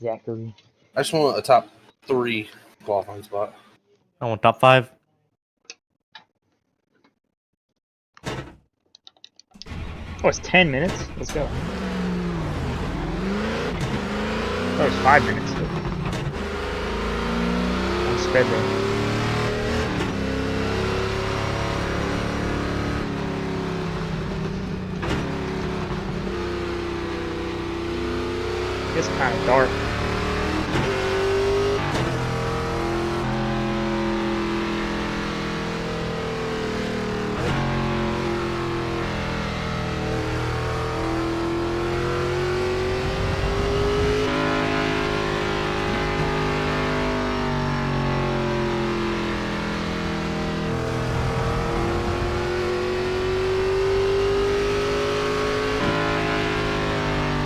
Zachary. I just want a top 3 qualifying spot. I want top 5. Oh, it's 10 minutes? Let's go. Oh, it's 5 minutes. I'm sped there. It's kind of dark.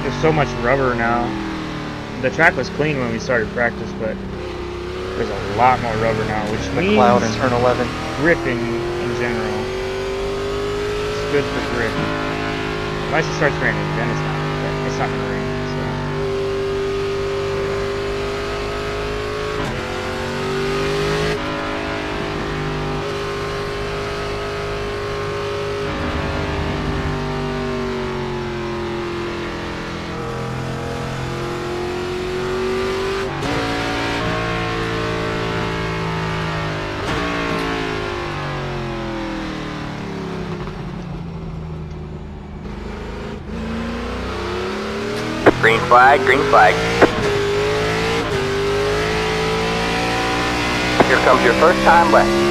There's so much rubber now. The track was clean when we started practice, but there's a lot more rubber now, which means McLeod in turn 11. gripping in general. It's good for grip. Unless it starts raining, then it's not. It's not gonna rain. So. Green flag, green flag. Here comes your first time left.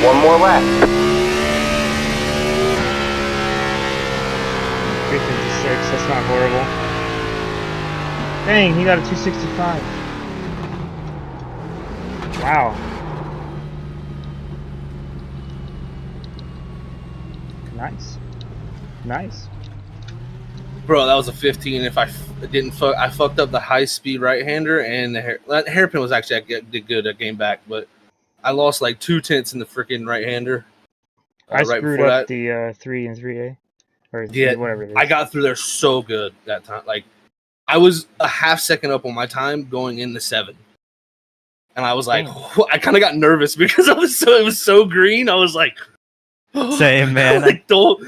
One more lap. 356, that's not horrible. Dang, he got a 265. Wow. Nice. Nice. Bro, that was a 15. If I didn't fuck, I fucked up the high speed right hander, and the hairpin was actually did good. I came back, but I lost like 2 tenths in the freaking right hander. I right screwed before up that. the 3 and 3A. Or Yeah, whatever it is. I got through there so good that time. Like, I was a half second up on my time going in the 7. And I was like, I kind of got nervous because it was so green. I was like, Same, man. like, don't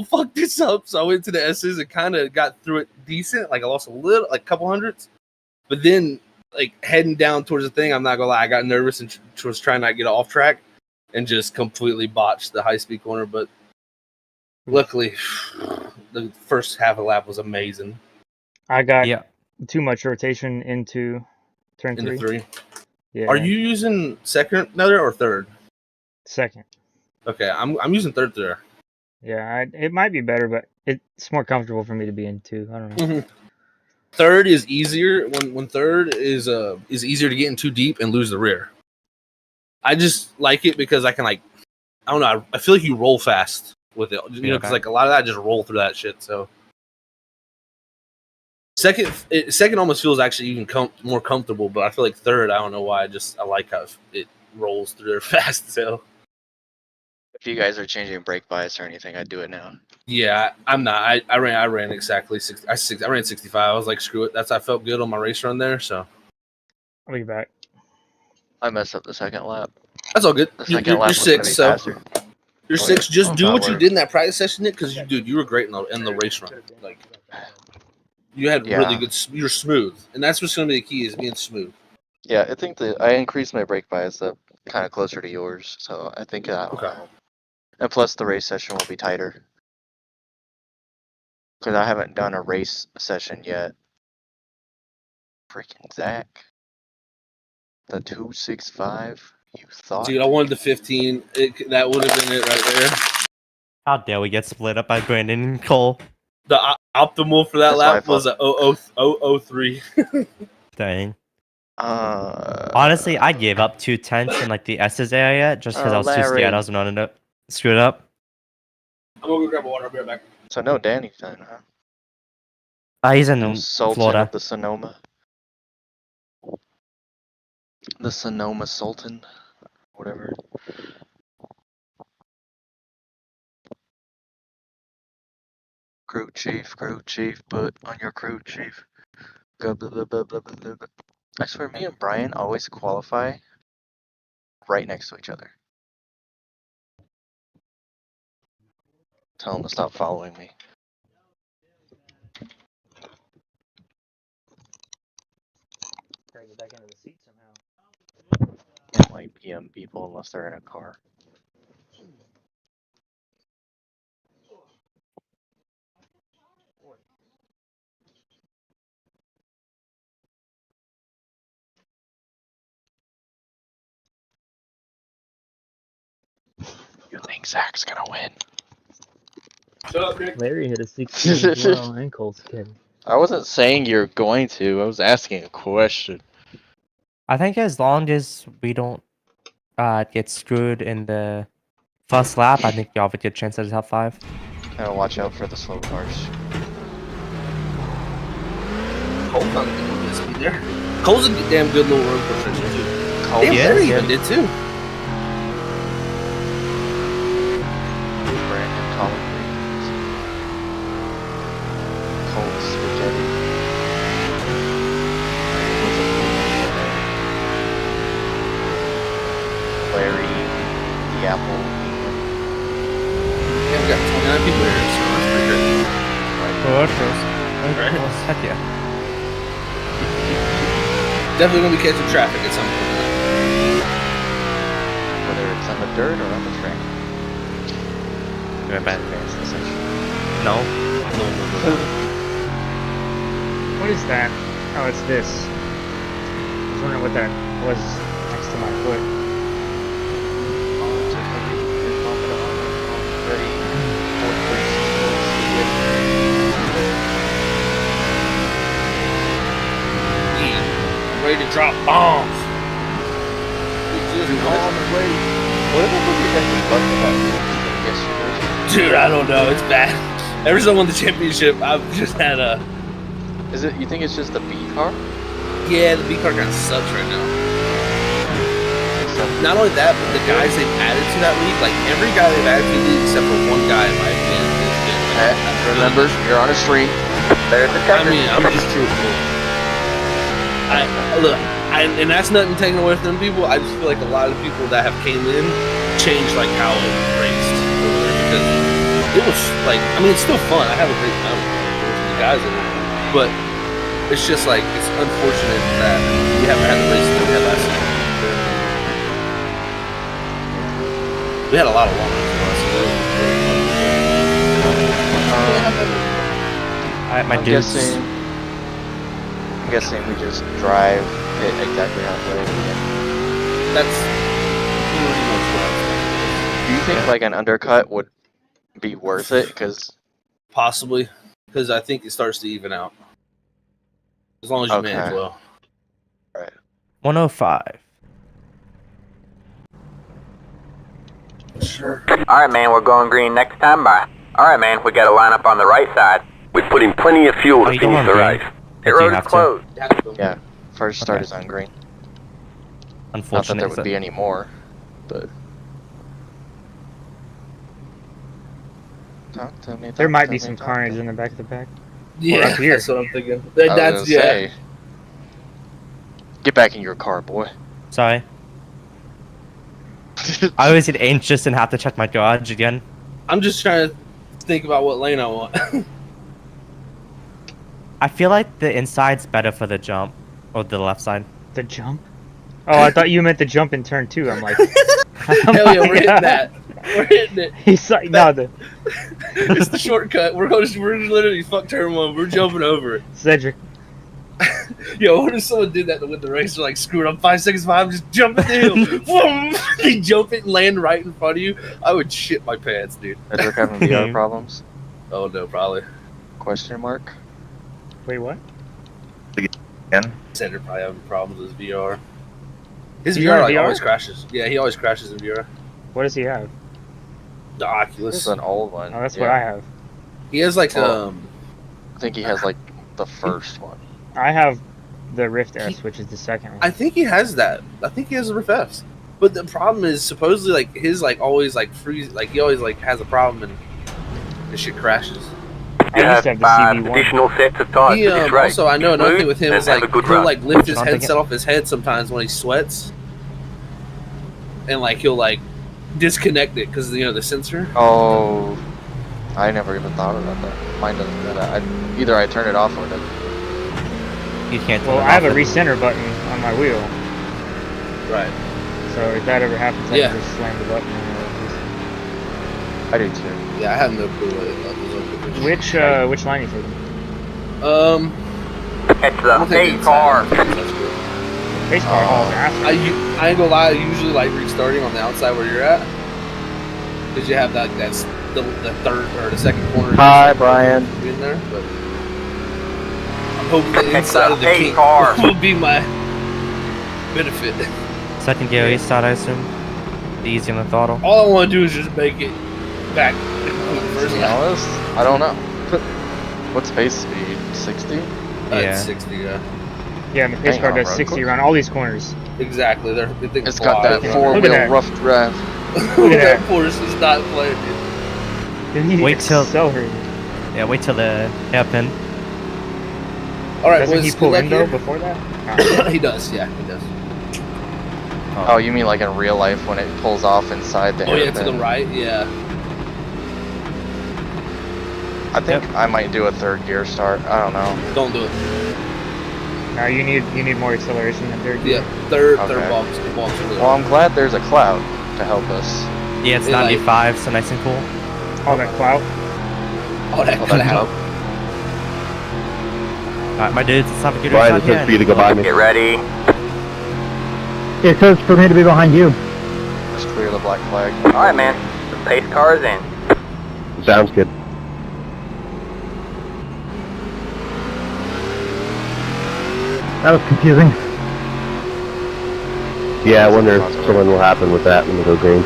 fuck this up. So I went to the S's and kind of got through it decent. Like, I lost a little, like a couple hundredths. But then, like, heading down towards the thing, I'm not gonna lie, I got nervous and was trying not to get off track and just completely botched the high speed corner. But luckily, the first half of the lap was amazing. I got too much rotation into turn 3. Into 3. Yeah. Are you using second there or third? Second. Okay, I'm using third there. Yeah, it might be better, but it's more comfortable for me to be in 2. I don't know. Mm-hmm. Third is easier. When third is easier to get in too deep and lose the rear. I just like it because I can, like, I don't know. I feel like you roll fast with it, you know, because like a lot of that I just roll through that shit. So second almost feels actually even more comfortable, but I feel like third, I don't know why. I like how it rolls through there fast. So if you guys are changing brake bias or anything, I'd do it now. Yeah, I'm not. I ran exactly 60. I ran 65. I was like, screw it. I felt good on my race run there. So I'll be back. I messed up the second lap. That's all good. The You're, second lap you're was gonna six, be so faster. you're Oh, six. yeah. Just Oh, do that what you works. did in that practice session, Nick, because dude, you were great in the race run. Like you had really Yeah. good. You're smooth, and that's what's going to be the key is being smooth. Yeah, I think that I increased my brake bias up kind of closer to yours, so I think that'll Okay. help. And plus, the race session will be tighter. Because I haven't done a race session yet. Freaking Zach. The 265, you thought? Dude, I wanted the 15. That would have been it right there. How dare we get split up by Brandon and Cole? The optimal for that That's my lap was a 003. Dang. Honestly, I gave up 2/10 in like the S's area just because I was too Larry. scared I was gonna end up screwed up. I'm gonna go grab a water. I'll be right back. So no Danny then, huh? He's in No Sultan Florida. of the Sonoma. The Sonoma Sultan. Whatever. Crew chief, put on your crew chief. Go blah blah blah blah blah blah. Blah. I swear, me and Brian always qualify right next to each other. Tell him to stop following me. Gotta get back into the seat somehow. Can't like PM people unless they're in a car. You think Zach's gonna win? Shut up, Nick. Larry hit a 16 as well, and Cole's kid. I wasn't saying you're going to. I was asking a question. I think as long as we don't get screwed in the first lap, I think you have a good chance at the top 5. Gotta watch out for the slow cars. Cole's not gonna miss me there. Cole's a damn good little road course racer too. Cole, Damn, yeah, Larry yeah. even did too. Brandon Collin Greens. Cole Spaghetti. Larry, the Apple. Yeah, we got 29 people here, so that's pretty good. Right. Heck yeah. Definitely gonna be catching traffic at some point tonight. Whether it's on the dirt or on the track. Right back. Advanced essentially. No. No. What is that? Oh, it's this. I was wondering what that was next to my foot. Ready. Fourth place. I'm ready to drop bombs. What if I put you guys in bucket that yesterday? Dude, I don't know. It's bad. Ever since I won the championship, I've just had a. Is it? You think it's just the B car? Yeah, the B car kind of sucks right now. Not only that, but the guys they've added to that league, like every guy they've added to the league except for one guy, in my opinion, is good. Pat, remember, you're on a stream. There's the I checker. mean, I'm just truthful. And that's nothing taken away from them people. I just feel like a lot of people that have came in changed like how it raced over there because it was like, I mean, it's still fun. I have a great time with the guys in it, but it's just like it's unfortunate that we haven't had the races that we had last season. We had a lot of long runs last season. Alright, my I'm dudes. guessing we just drive it exactly halfway again. That's pretty much what I was thinking. Do you think like an undercut would be worth it? Because Possibly, because I think it starts to even out. As long as you manage Okay. well. 105. Sure. All right, man, we're going green next time by. All right, man, we got to line up on the right side. We put in plenty of fuel Oh, to you don't finish want the green. race. If Pit you road is have to. closed. yeah, first start Okay. is on green. Not that Unfortunately, there would be any more, but. Talk to me. There talk might to be me, some talk to carnage me. in the back of the pack. Yeah, up here. that's what I'm thinking. I was That's gonna say, Get back in your car, boy. Sorry. I always get anxious and have to check my garage again. I'm just trying to think about what lane I want. I feel like the inside's better for the jump. Or the left side. The jump? Oh, I thought you meant the jump in turn 2. I'm like, Hell yeah, we're hitting that. We're hitting it. He's like, no, the It's the shortcut. We're literally fuck turn 1. We're jumping over it. Cedric. Yo, what if someone did that to win the race? They're like, screw it, I'm 5 seconds behind, just jump the hill. Boom! They jump it and land right in front of you. I would shit my pants, dude. Edric having VR problems? Oh no, probably. Question mark? Wait, what? Cedric probably having problems with his VR. His He's VR, on like, VR? always crashes. Yeah, he always crashes in VR. What does he have? The This Oculus. is an old one. Oh, that's yeah. what I have. He has like I think he has like the first one. I have the Rift S, which is the second one. I think he has that. I think he has a Rift S. But the problem is supposedly like his like always like freeze, like he always like has a problem and the shit crashes. I used to have the CB1. additional sets of tires He, for this race. also, I know another Move thing with him and is have like a good he'll run. like lift his I'll take it. headset off his head sometimes when he sweats, and like he'll like disconnect it because the sensor. Oh, I never even thought about that. Mine doesn't do that. Either I turn it off or it doesn't. You can't turn Well, it I have a off. recenter button on my wheel, Right. so if that ever happens, I Yeah. can just slam the button. And I do too. Yeah, I have no clue what it does. which line are you taking? It's I the don't think pace it's car. that's good. Pace car hauls ass. I ain't gonna lie. I usually like restarting on the outside where you're at because you have that that's the third or the second corner. Hi, Brian. In there, but I'm hoping the It's inside a of the pace kink car. will be my benefit. Second gear restart, I assume. Be easy on the throttle. All I want to do is just make it back. To First be lap. honest, I don't know. What's pace speed? 60? Yeah. It's 60. Yeah, Yeah, and the pace Dang, car on does road 60 course? around all these corners. exactly. They think It's got that Look at four-wheel that. rough drive. Look at that that. Porsche is not playing. Dude. Wait till- accelerated. Yeah, wait till the hairpin. All right, Doesn't boys. he Good pull luck in though here. before that? He does. Yeah, he does. Oh, you mean like in real life when it pulls off inside the Oh yeah, to hairpin? the right. Yeah. I think I might do a third gear start. I don't know. Don't do it. No, you need more acceleration than third gear. Yeah, third Okay. box. The box really Well, I'm glad there's a cloud to help us. Yeah, it's Yeah, like- 95, so nice and cool. All that clout. Oh, that Well, could that help. Alright, my dudes, let's have a good Brian, shot it says for you to go by me. Get ready. It says for me to be behind you. Just clear the black flag. Alright, man. The pace car is in. Sounds good. That was confusing. Yeah, I wonder if something will happen with that when we go green.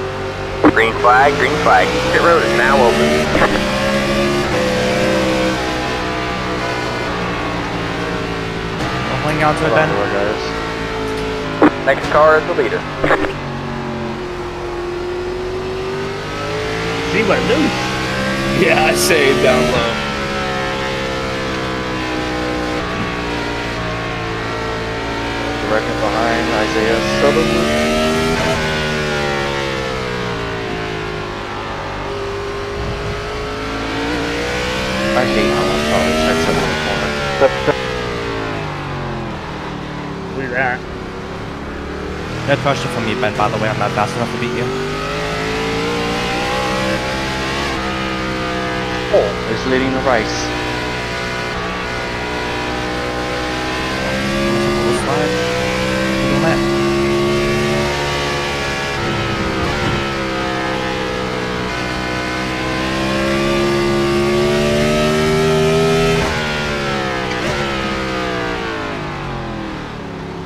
Green flag, green flag. Pit road is now open. Don't hang out to it, Hold on, Ben. door, guys. Next car is the leader. See what loose. Yeah, I say down low. Directly behind Isaiah Sutherland. I hate how much always checks up in the corner. Look at that. No pressure from me, Ben, by the way. I'm not fast enough to beat you. Oh, is leading the race. Little slide. Little lap.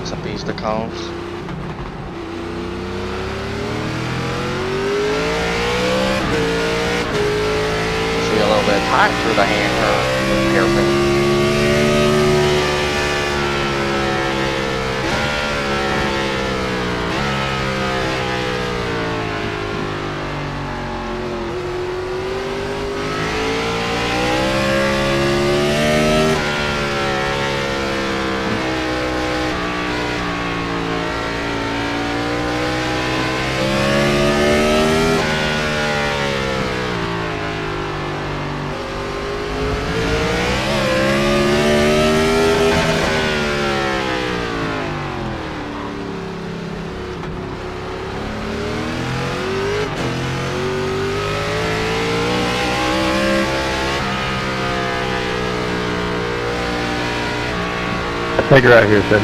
Some bees to cones. See a little bit tight through the hand hairpin. Take her out here, Sid.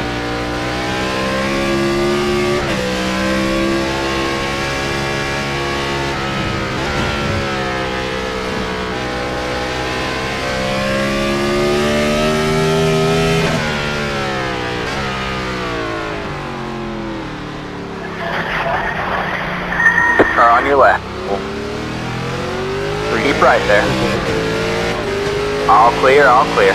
Car on your left. Keep right there. All clear, all clear.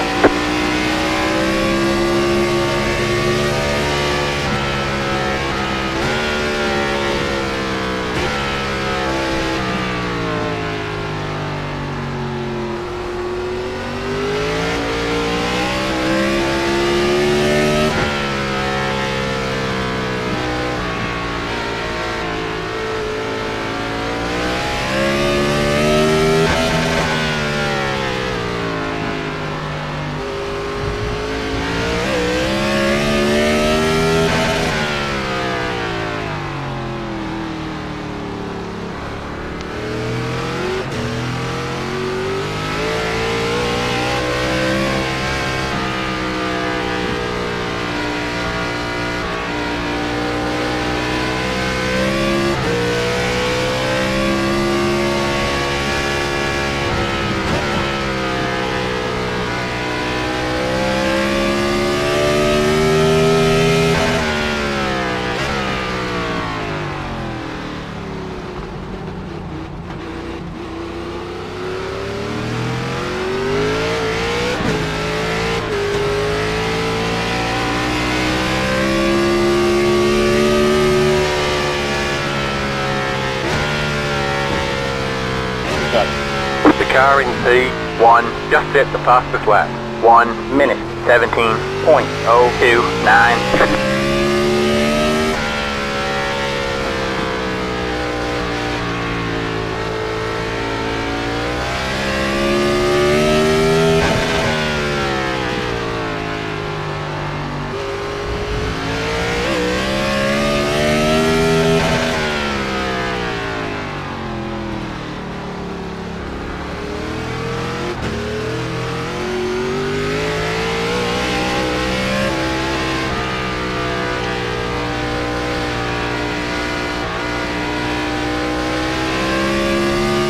The car in P1 just hit the fastest lap. 1 minute, 17.029.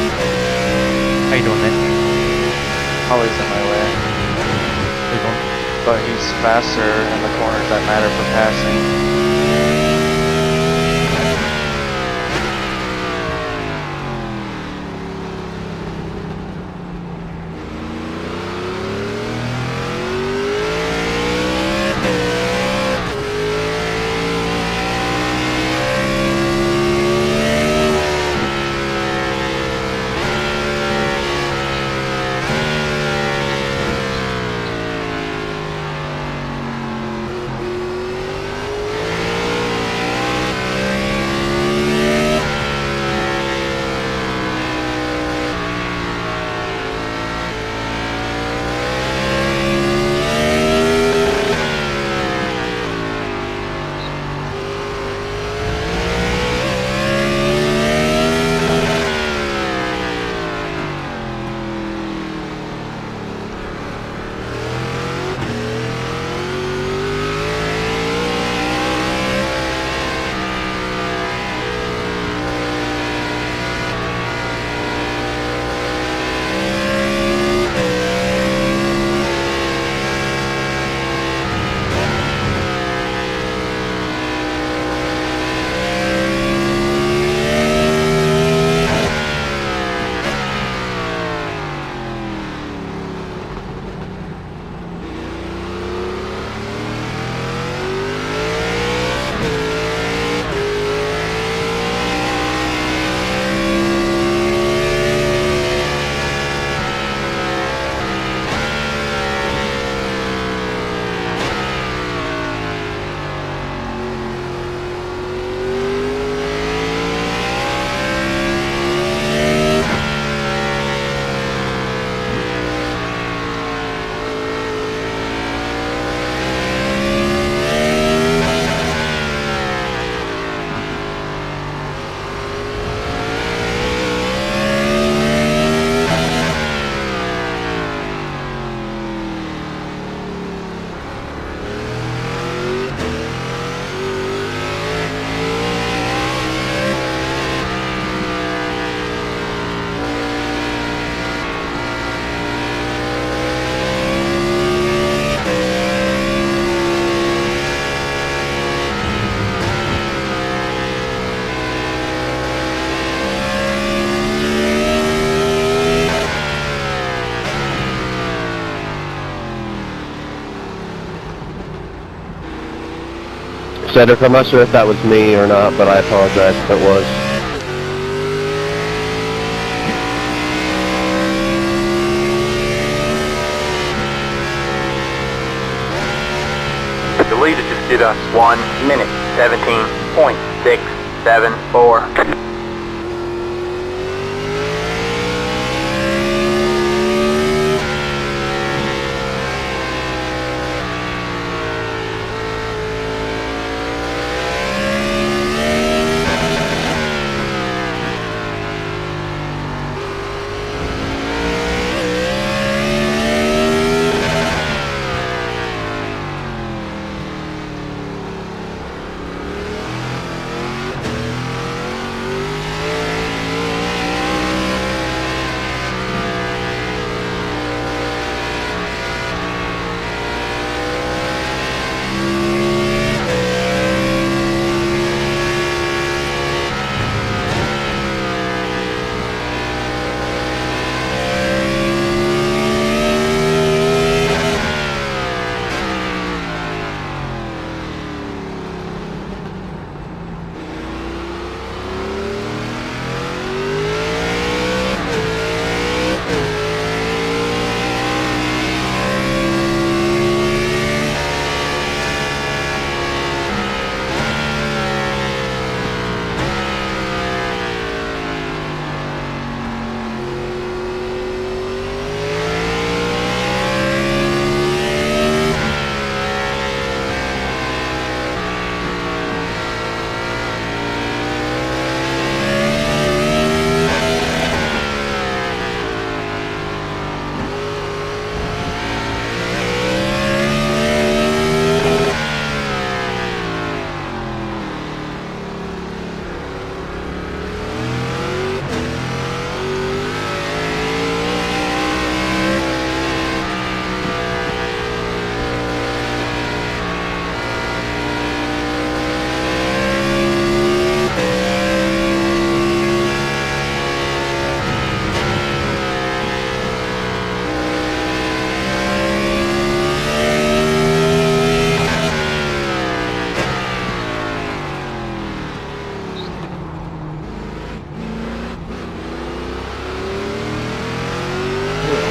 How you doing, Nick? Holly's in my way, How you doing? but he's faster in the corners that matter for passing. Cedric, I'm not sure if that was me or not, but I apologize if it was. The leader just did us 1 minute 17.674.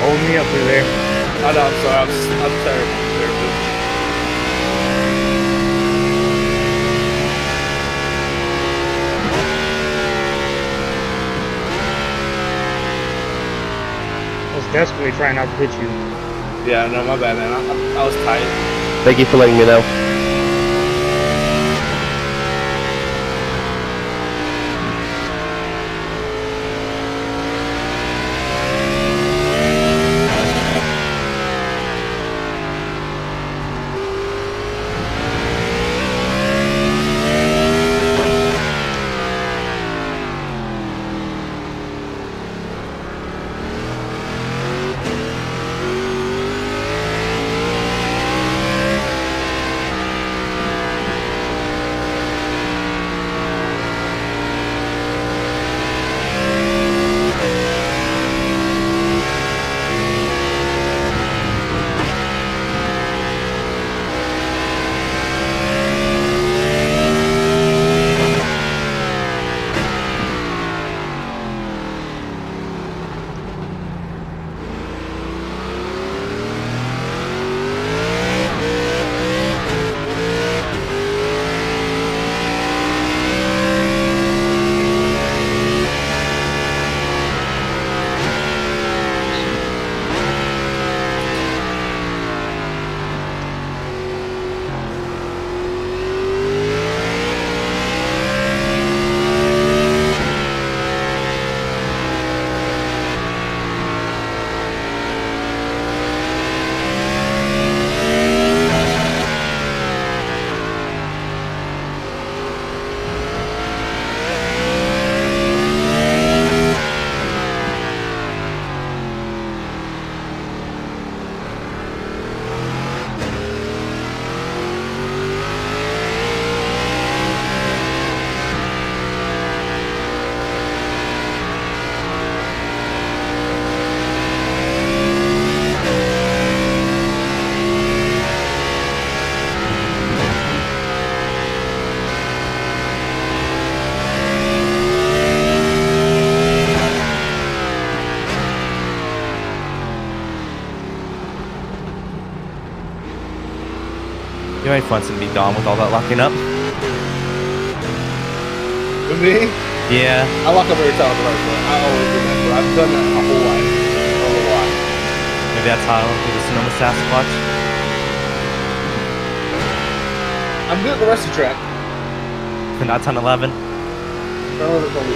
Hold me up through there. I know, I'm sorry. I'm terrible. I was desperately trying not to hit you. Yeah, no, my bad, man. I was tight. Thank you for letting me know. You might find some be gone with all that locking up. With me, Yeah. I lock up every time with the right foot. I always do that, but I've done that my whole life. I don't know why. Maybe that's how I went through the Sonoma Sasquatch. I'm good at the rest of the track. But not 10-11. None of it's only.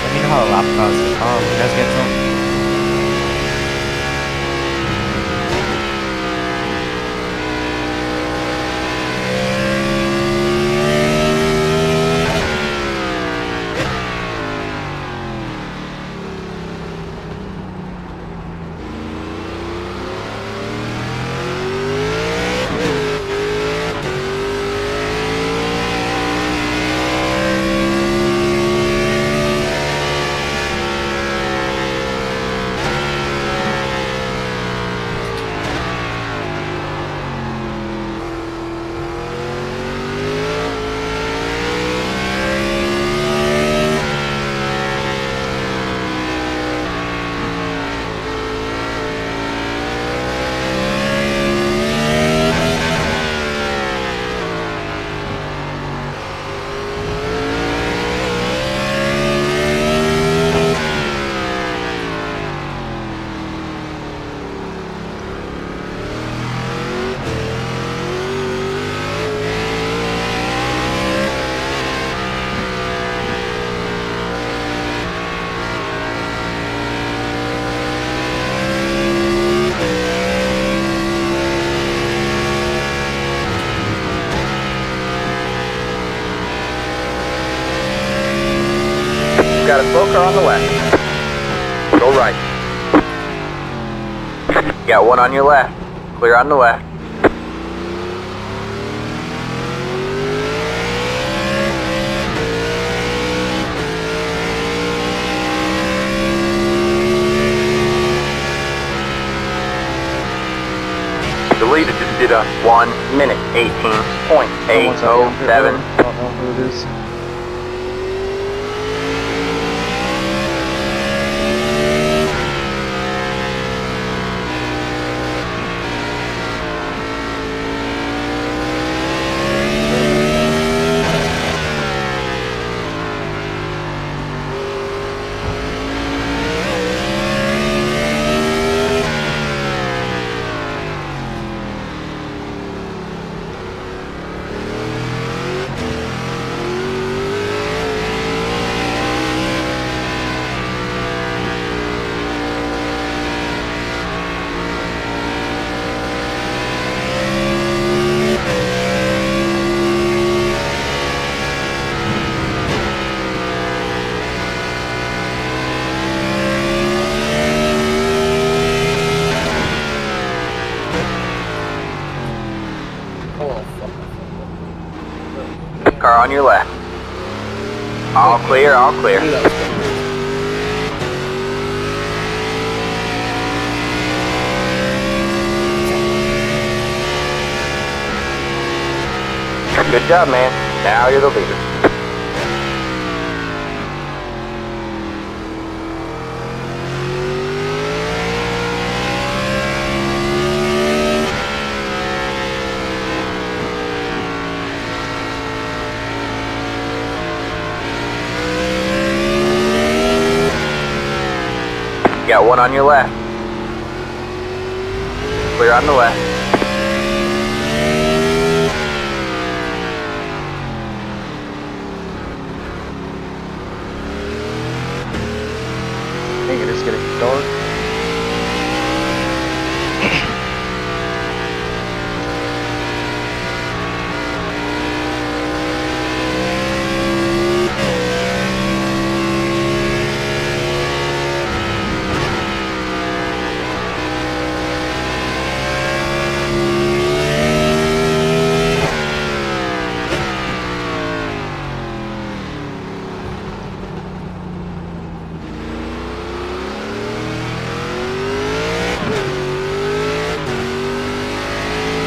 Let me know how the lap goes. When you guys get to 'em. Got a slow car on the left. Go right. Got one on your left. Clear on the left. The leader just did a 1 minute 18.807. I don't know who it is. Car on your left. All clear, all clear. I knew that was coming. Good job, man. Now you're the leader. Got one on your left. Clear on the left. I think it is getting dark.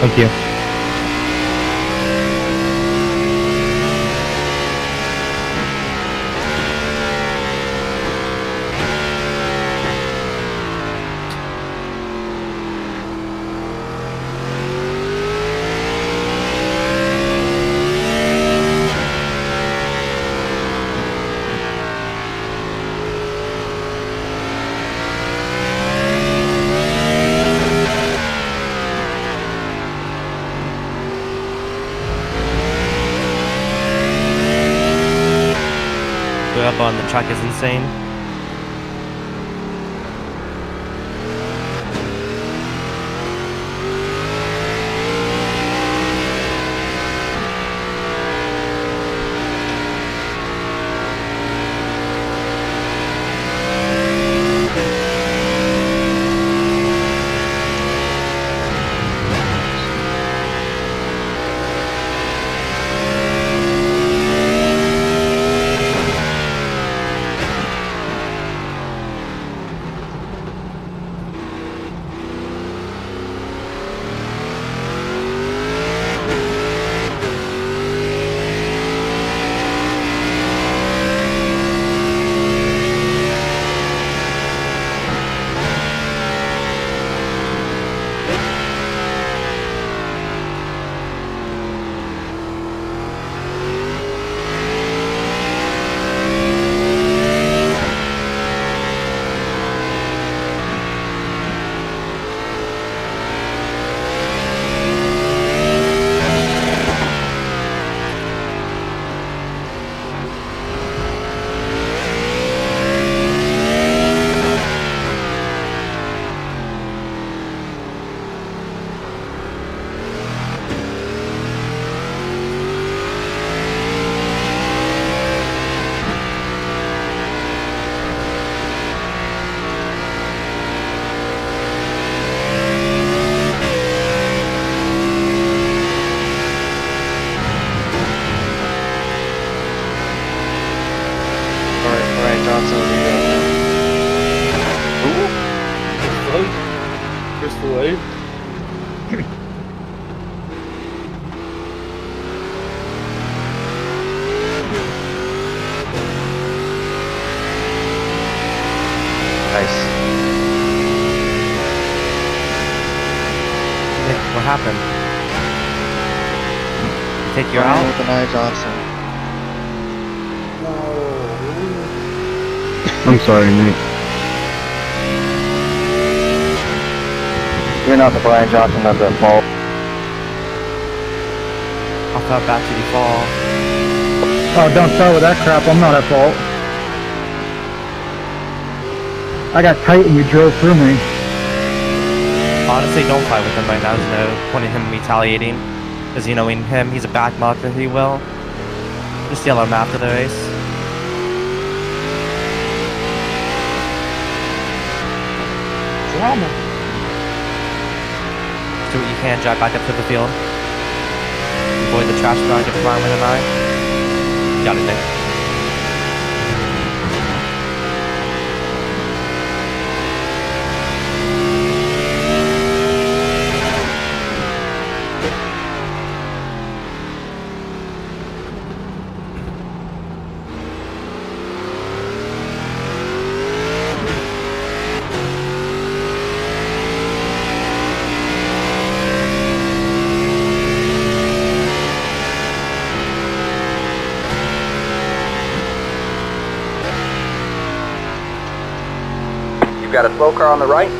Thank you. The up on the track is insane. Brian Johnson will be Crystal Wade. nice. Nick, what happened? You take you Brian out? with an eye Johnson. I'm sorry, Nick. You're not the Brian Johnson that's at fault. How far back did you fall? Oh, don't start with that crap. I'm not at fault. I got tight and you drove through me. Honestly, don't fight with him right now. There's no point in him retaliating. Because, you know, in him, he's a backmarker, he will. Just yell at him after the race. Drama. Do what you can, drive back up to the field. Avoid the trash car, get flying with an eye. You got it, Nick. You've got a slow car on the right.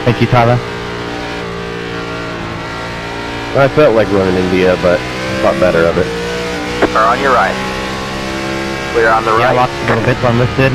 Thank you, Tyler. I felt like running India, but thought better of it. Car on your right. Clear on the Yeah, I right. lost a little bit, so I'm listed.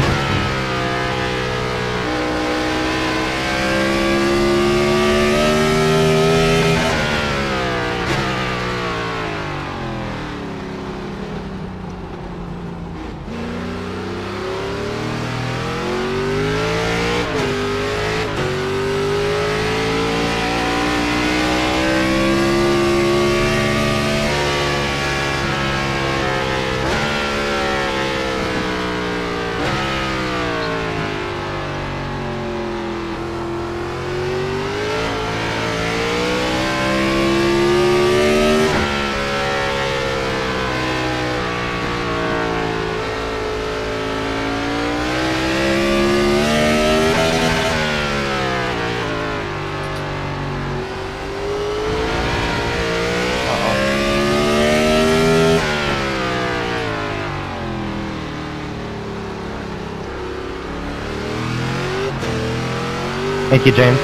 Thank you, James.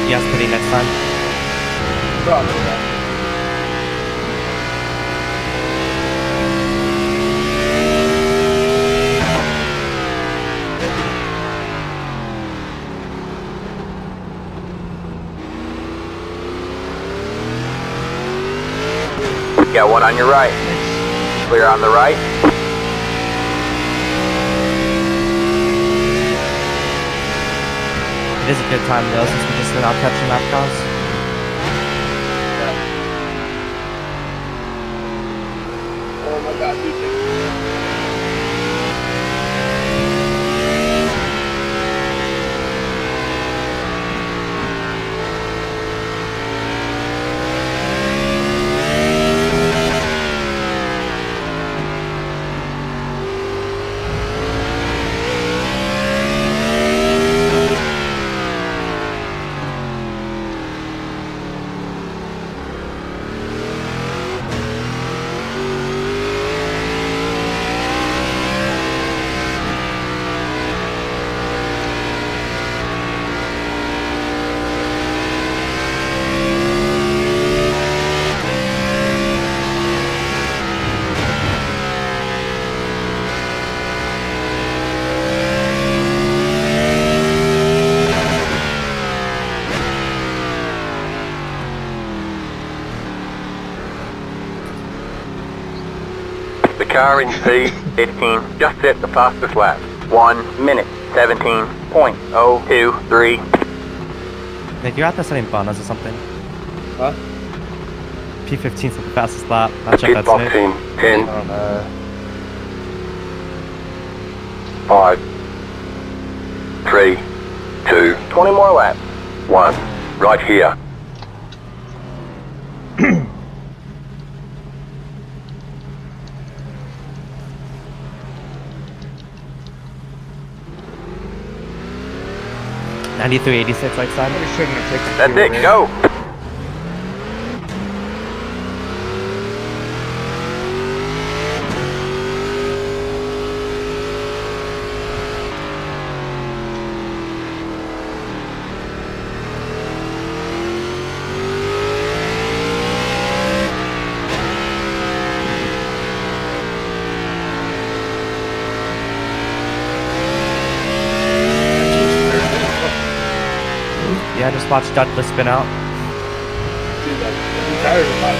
Yes, pity next time. Probably not. Got one on your right. Clear on the right. It is a good time though, since we just went out catching lap cars. Oh my god, dude. The car in P15 just hit the fastest lap. 1 minute, 17.023. Nick, you're out there setting bonus or something. Huh? P15's the fastest lap. Not sure if Pit that's box it. in 10, I don't know. 5, 3, 2, 20 more laps. 1. Right here. $93.86 right side. Probably shouldn't have taken That's fuel it, there. go. Yeah, just watch Dudley spin out. Dude, I'm tired of my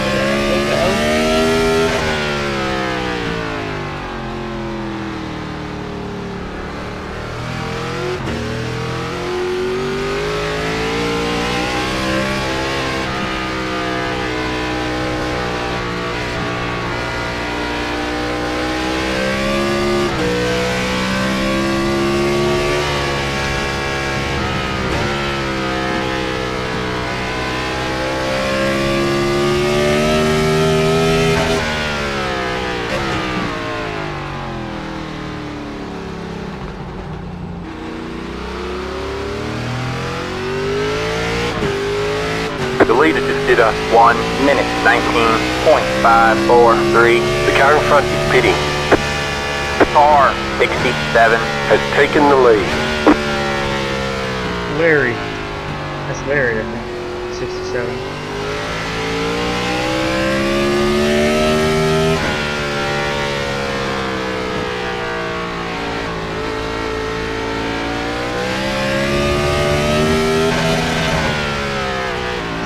what the hell? The leader just did a 1 minute, 19.543. The car in front is pitting. Car 67. Has taken the lead. Larry. That's Larry, I think. 67.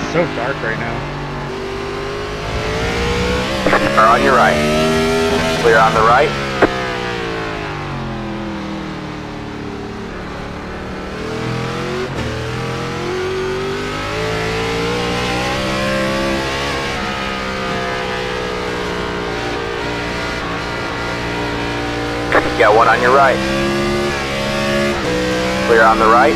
It's so dark right now. Car on your right. Clear on the right. Got one on your right. Clear on the right.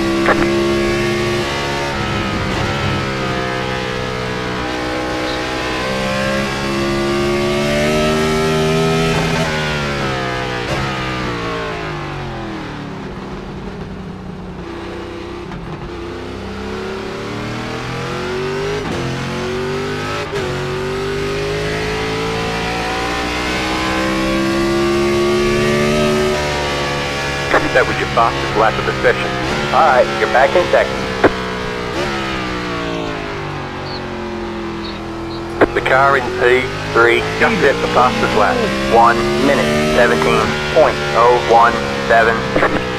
fastest lap of the session. Alright, you're back in second. The car in P3 just hit the fastest lap. 1 minute, 17.017.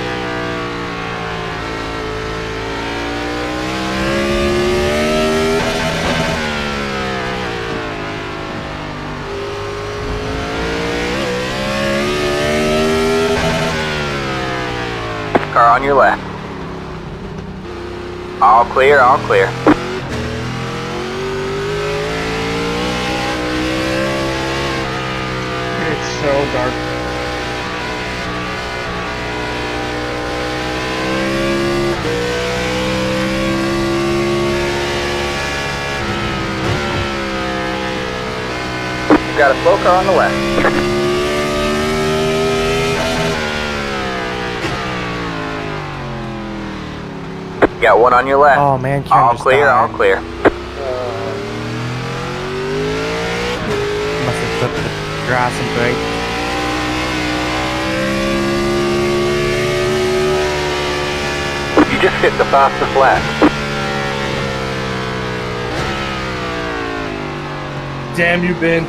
Car on your left. All clear, all clear. It's so dark. You've got a slow car on the left. You got one on your left. Oh man, Karen All just clear, died. all clear. Must have flipped the grass and brake. You just hit the fastest lap. Damn you, Ben.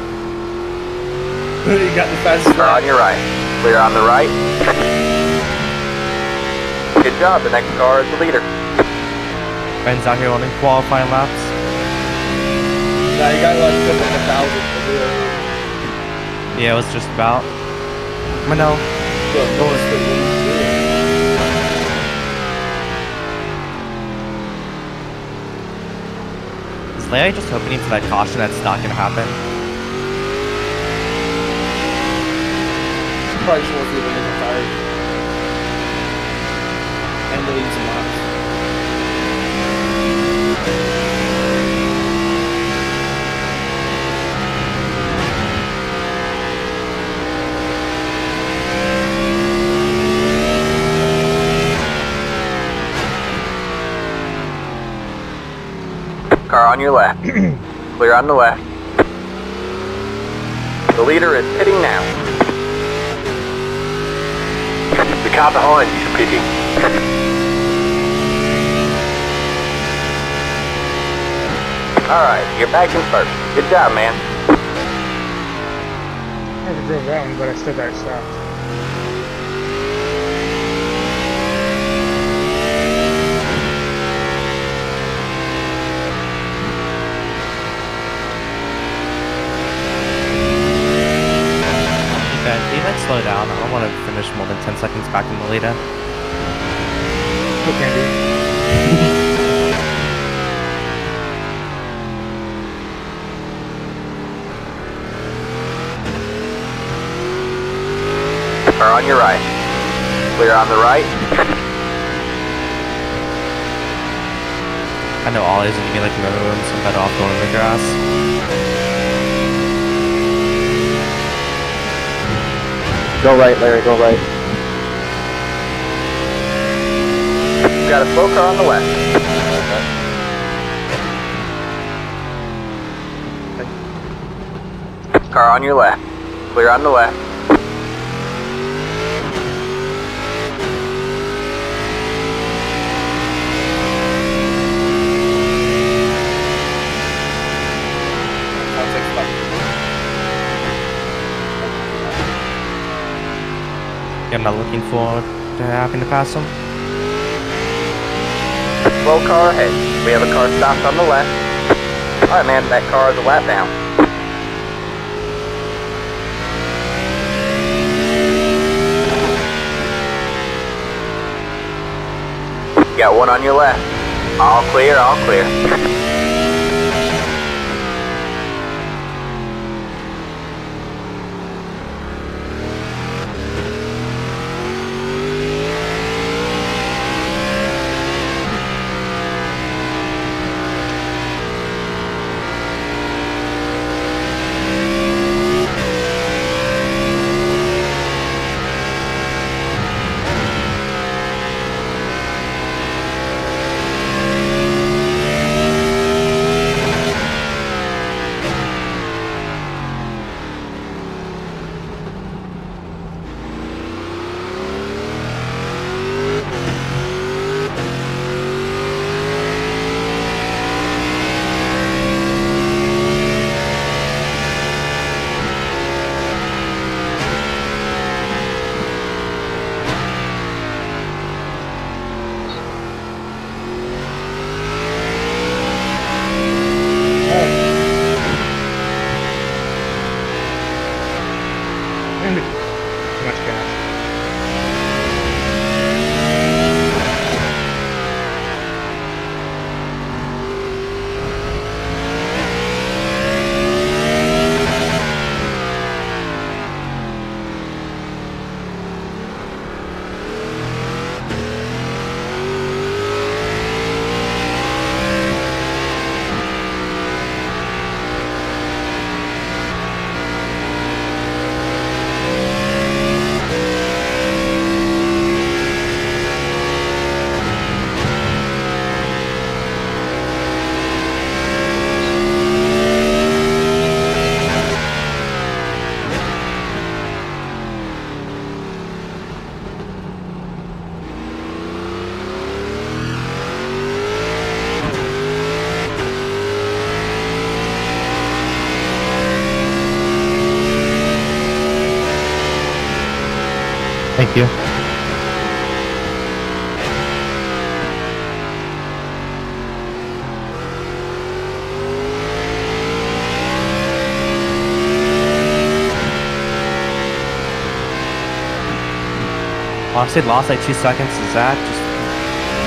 You got the fastest Car lap. on your right. Clear on the right. Good job, the next car is the leader. Ben's out here running qualifying laps. Nah, you got like 1,000. Yeah, it was just about. But no, is Larry just hoping for that caution that's not gonna happen? Probably just wants to leave it tires. And delete some laps. Car on your left. Clear on the left. The leader is pitting now. The car behind you is pitting. Alright, you're back in first. Good job, man. I never drove that one, but I still got stopped. Okay, can you like slow down? I don't want to finish more than 10 seconds back in the leader. Okay, dude. Car on your right. Clear on the right. I know Ollie's gonna give me like no room, so I'm better off going in the grass. Go right, Larry, go right. You've got a slow car on the left. Car on your left. Clear on the left. I'm not looking forward to having to pass him. Slow car ahead. We have a car stopped on the left. Alright, man, that car is a lap down. You got one on your left. All clear, all clear. Thank you. Honestly, lost like 2 seconds to Zach. Just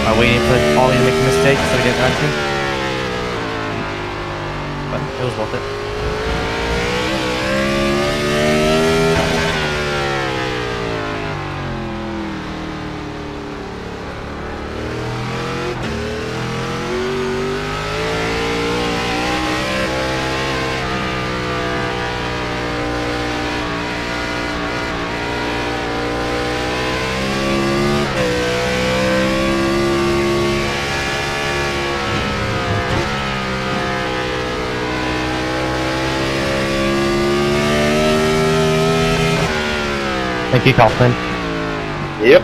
by waiting for Ollie to make a mistake instead of getting back to. But it was worth it. Thank you, Kaufman. Yep.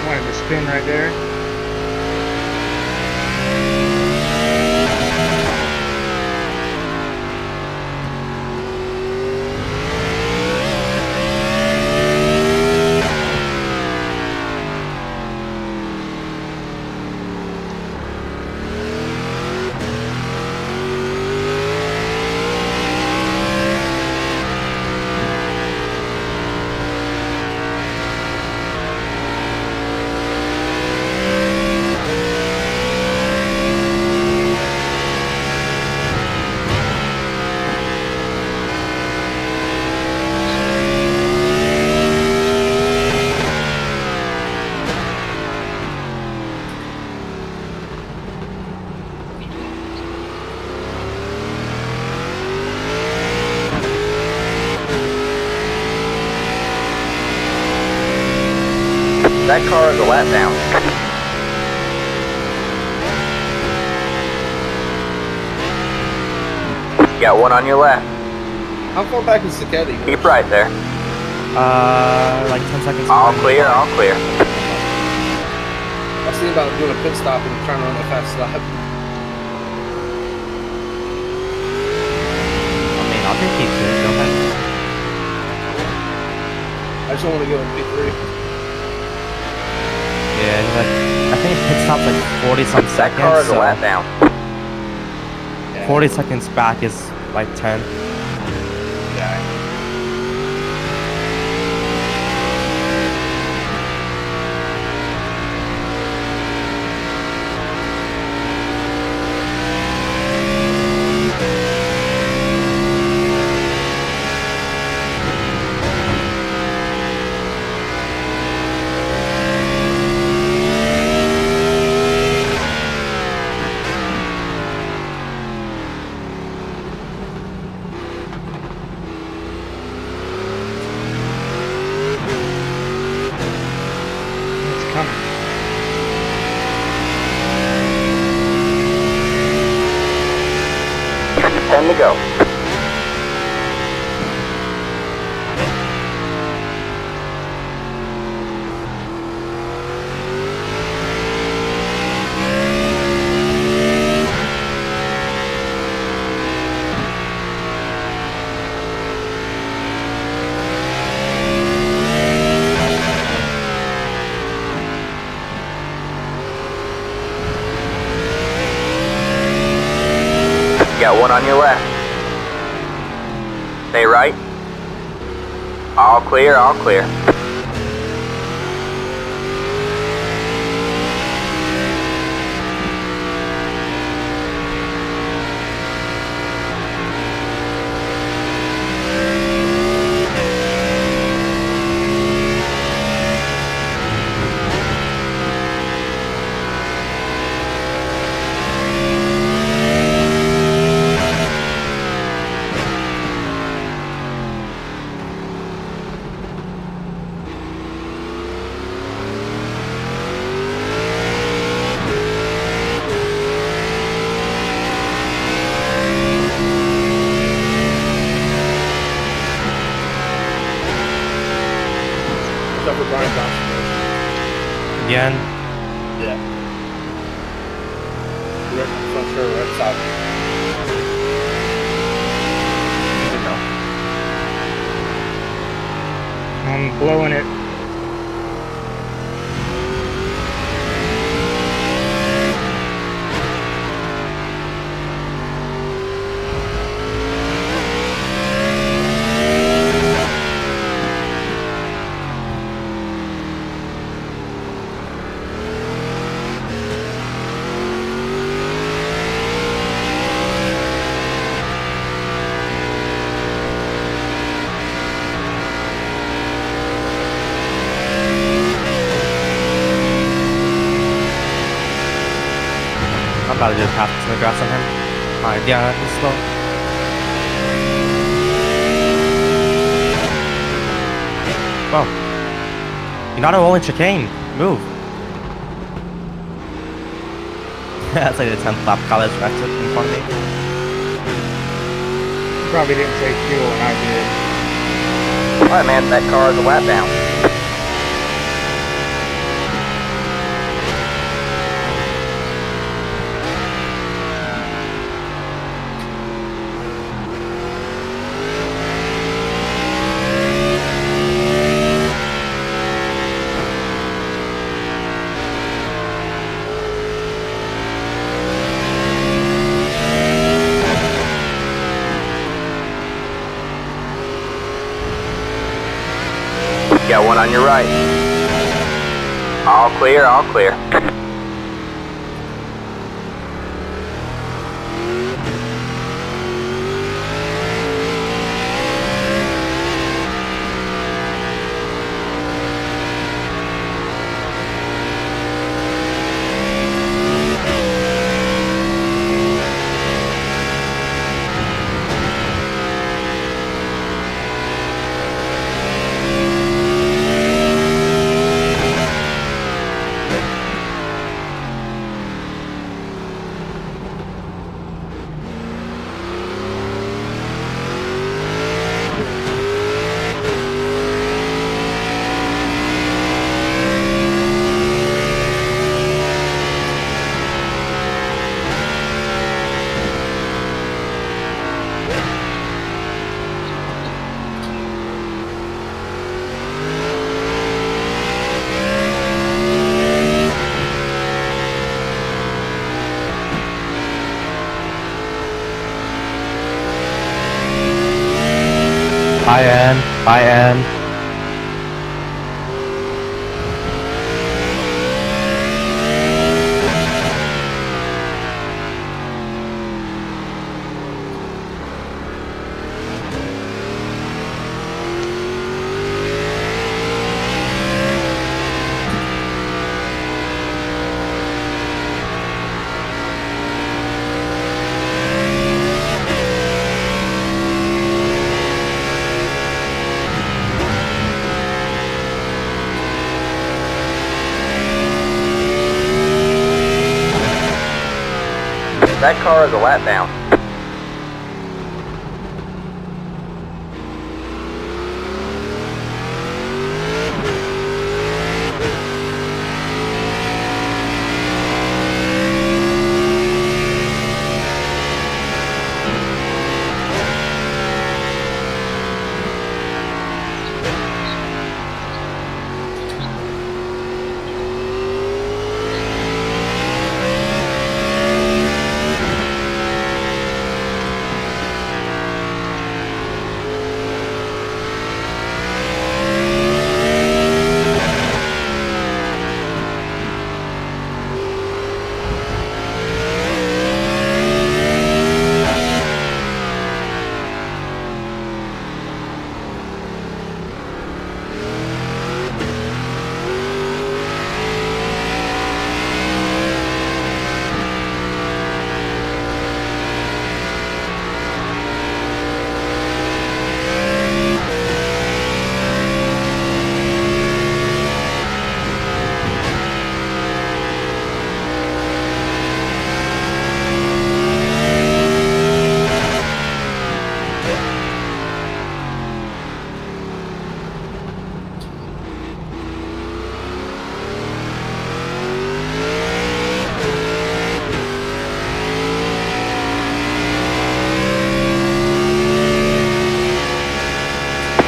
Wanted to spin right there. That car is a lap down. You got one on your left. How far back is Sacchetti? Keep right there. Like 10 seconds. All behind. clear, all clear. I was thinking about doing a pit stop and trying to run a fast lap. I mean, I'll take P2. Go ahead. I just don't want to go in P3. Yeah, like, I think pit stop's like 40 some That car seconds. is a So lap down. 40 seconds back is like 10. Yeah. It's coming. 10 to go. You got one on your left. Stay right. All clear, all clear. Again. Yeah. We're not sure we're outside. I'm blowing it. I'm about to just pass some grass on him. Alright, yeah, he's slow. Whoa. You're not a rolling chicane. Move. That's like the 10th lap college exit in front of me. Probably didn't take fuel when I did. Alright, man, that car is a lap down. Got one on your right. All clear, all clear. Bye, Ann. Bye, Ann. That car is a lap down.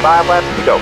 5 laps to go.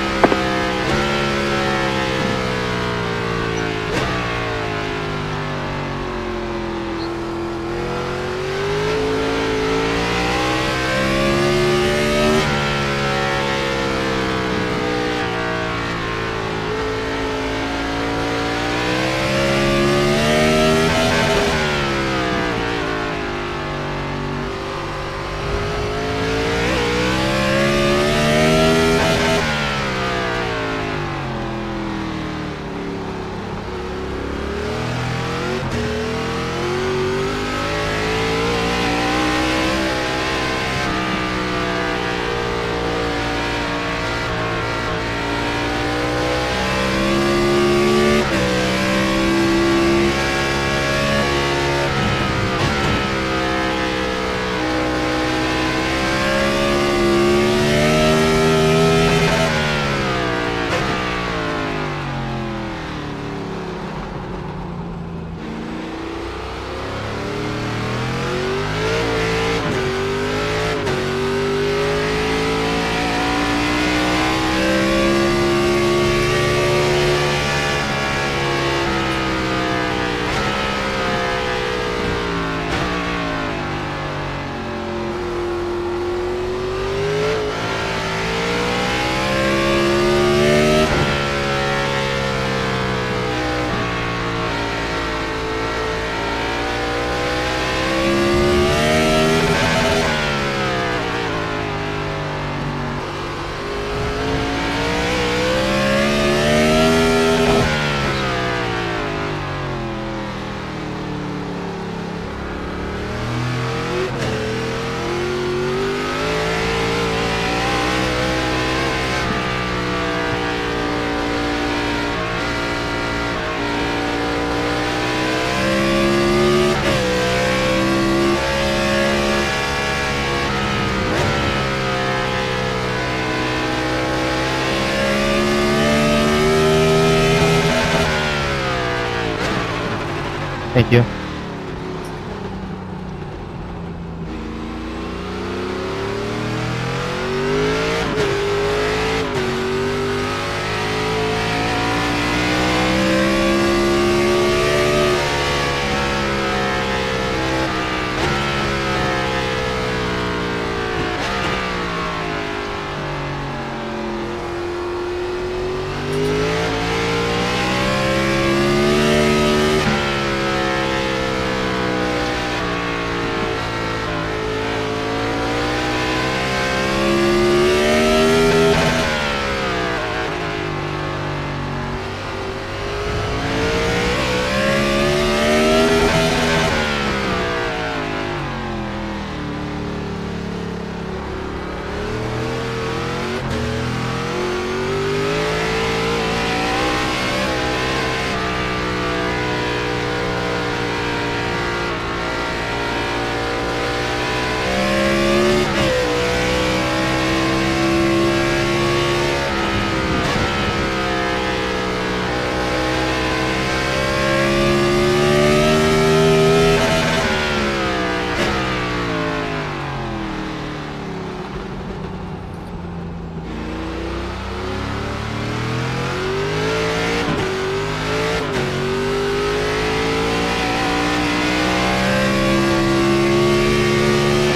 Thank you.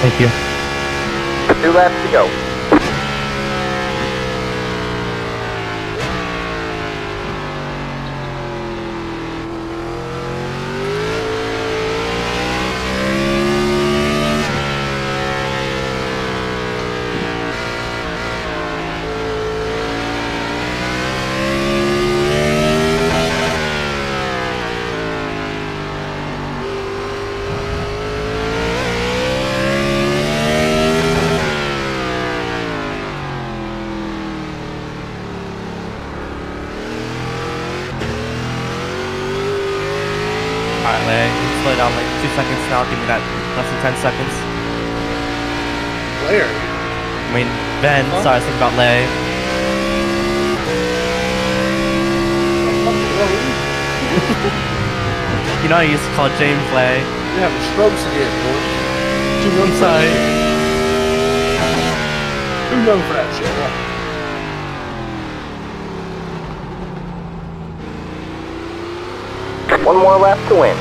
Thank you. 2 laps to go. Alright, Larry. Slow down like 2 seconds now. Give me that less than 10 seconds. Larry. I mean, Ben. Huh? Sorry, I was thinking about Larry. You know I used to call James Larry. You're having strokes again, boy. I'm sorry. Too young for that shit. Huh? One more lap to win.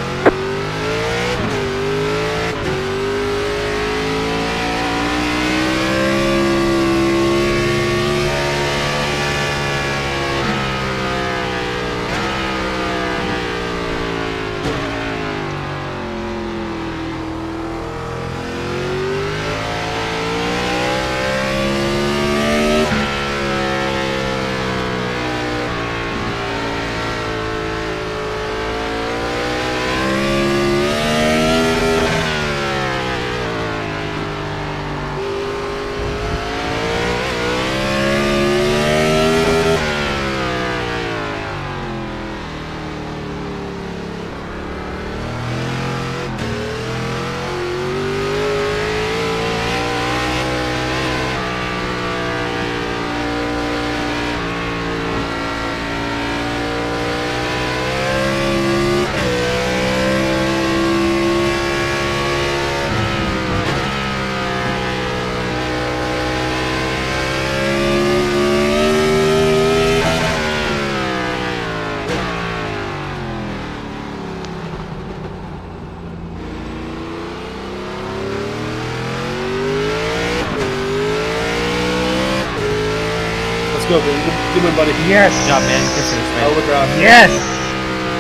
Go, man. Good one, buddy. Yes. Good job, man. Good finish, man. Oh, look around. Yes.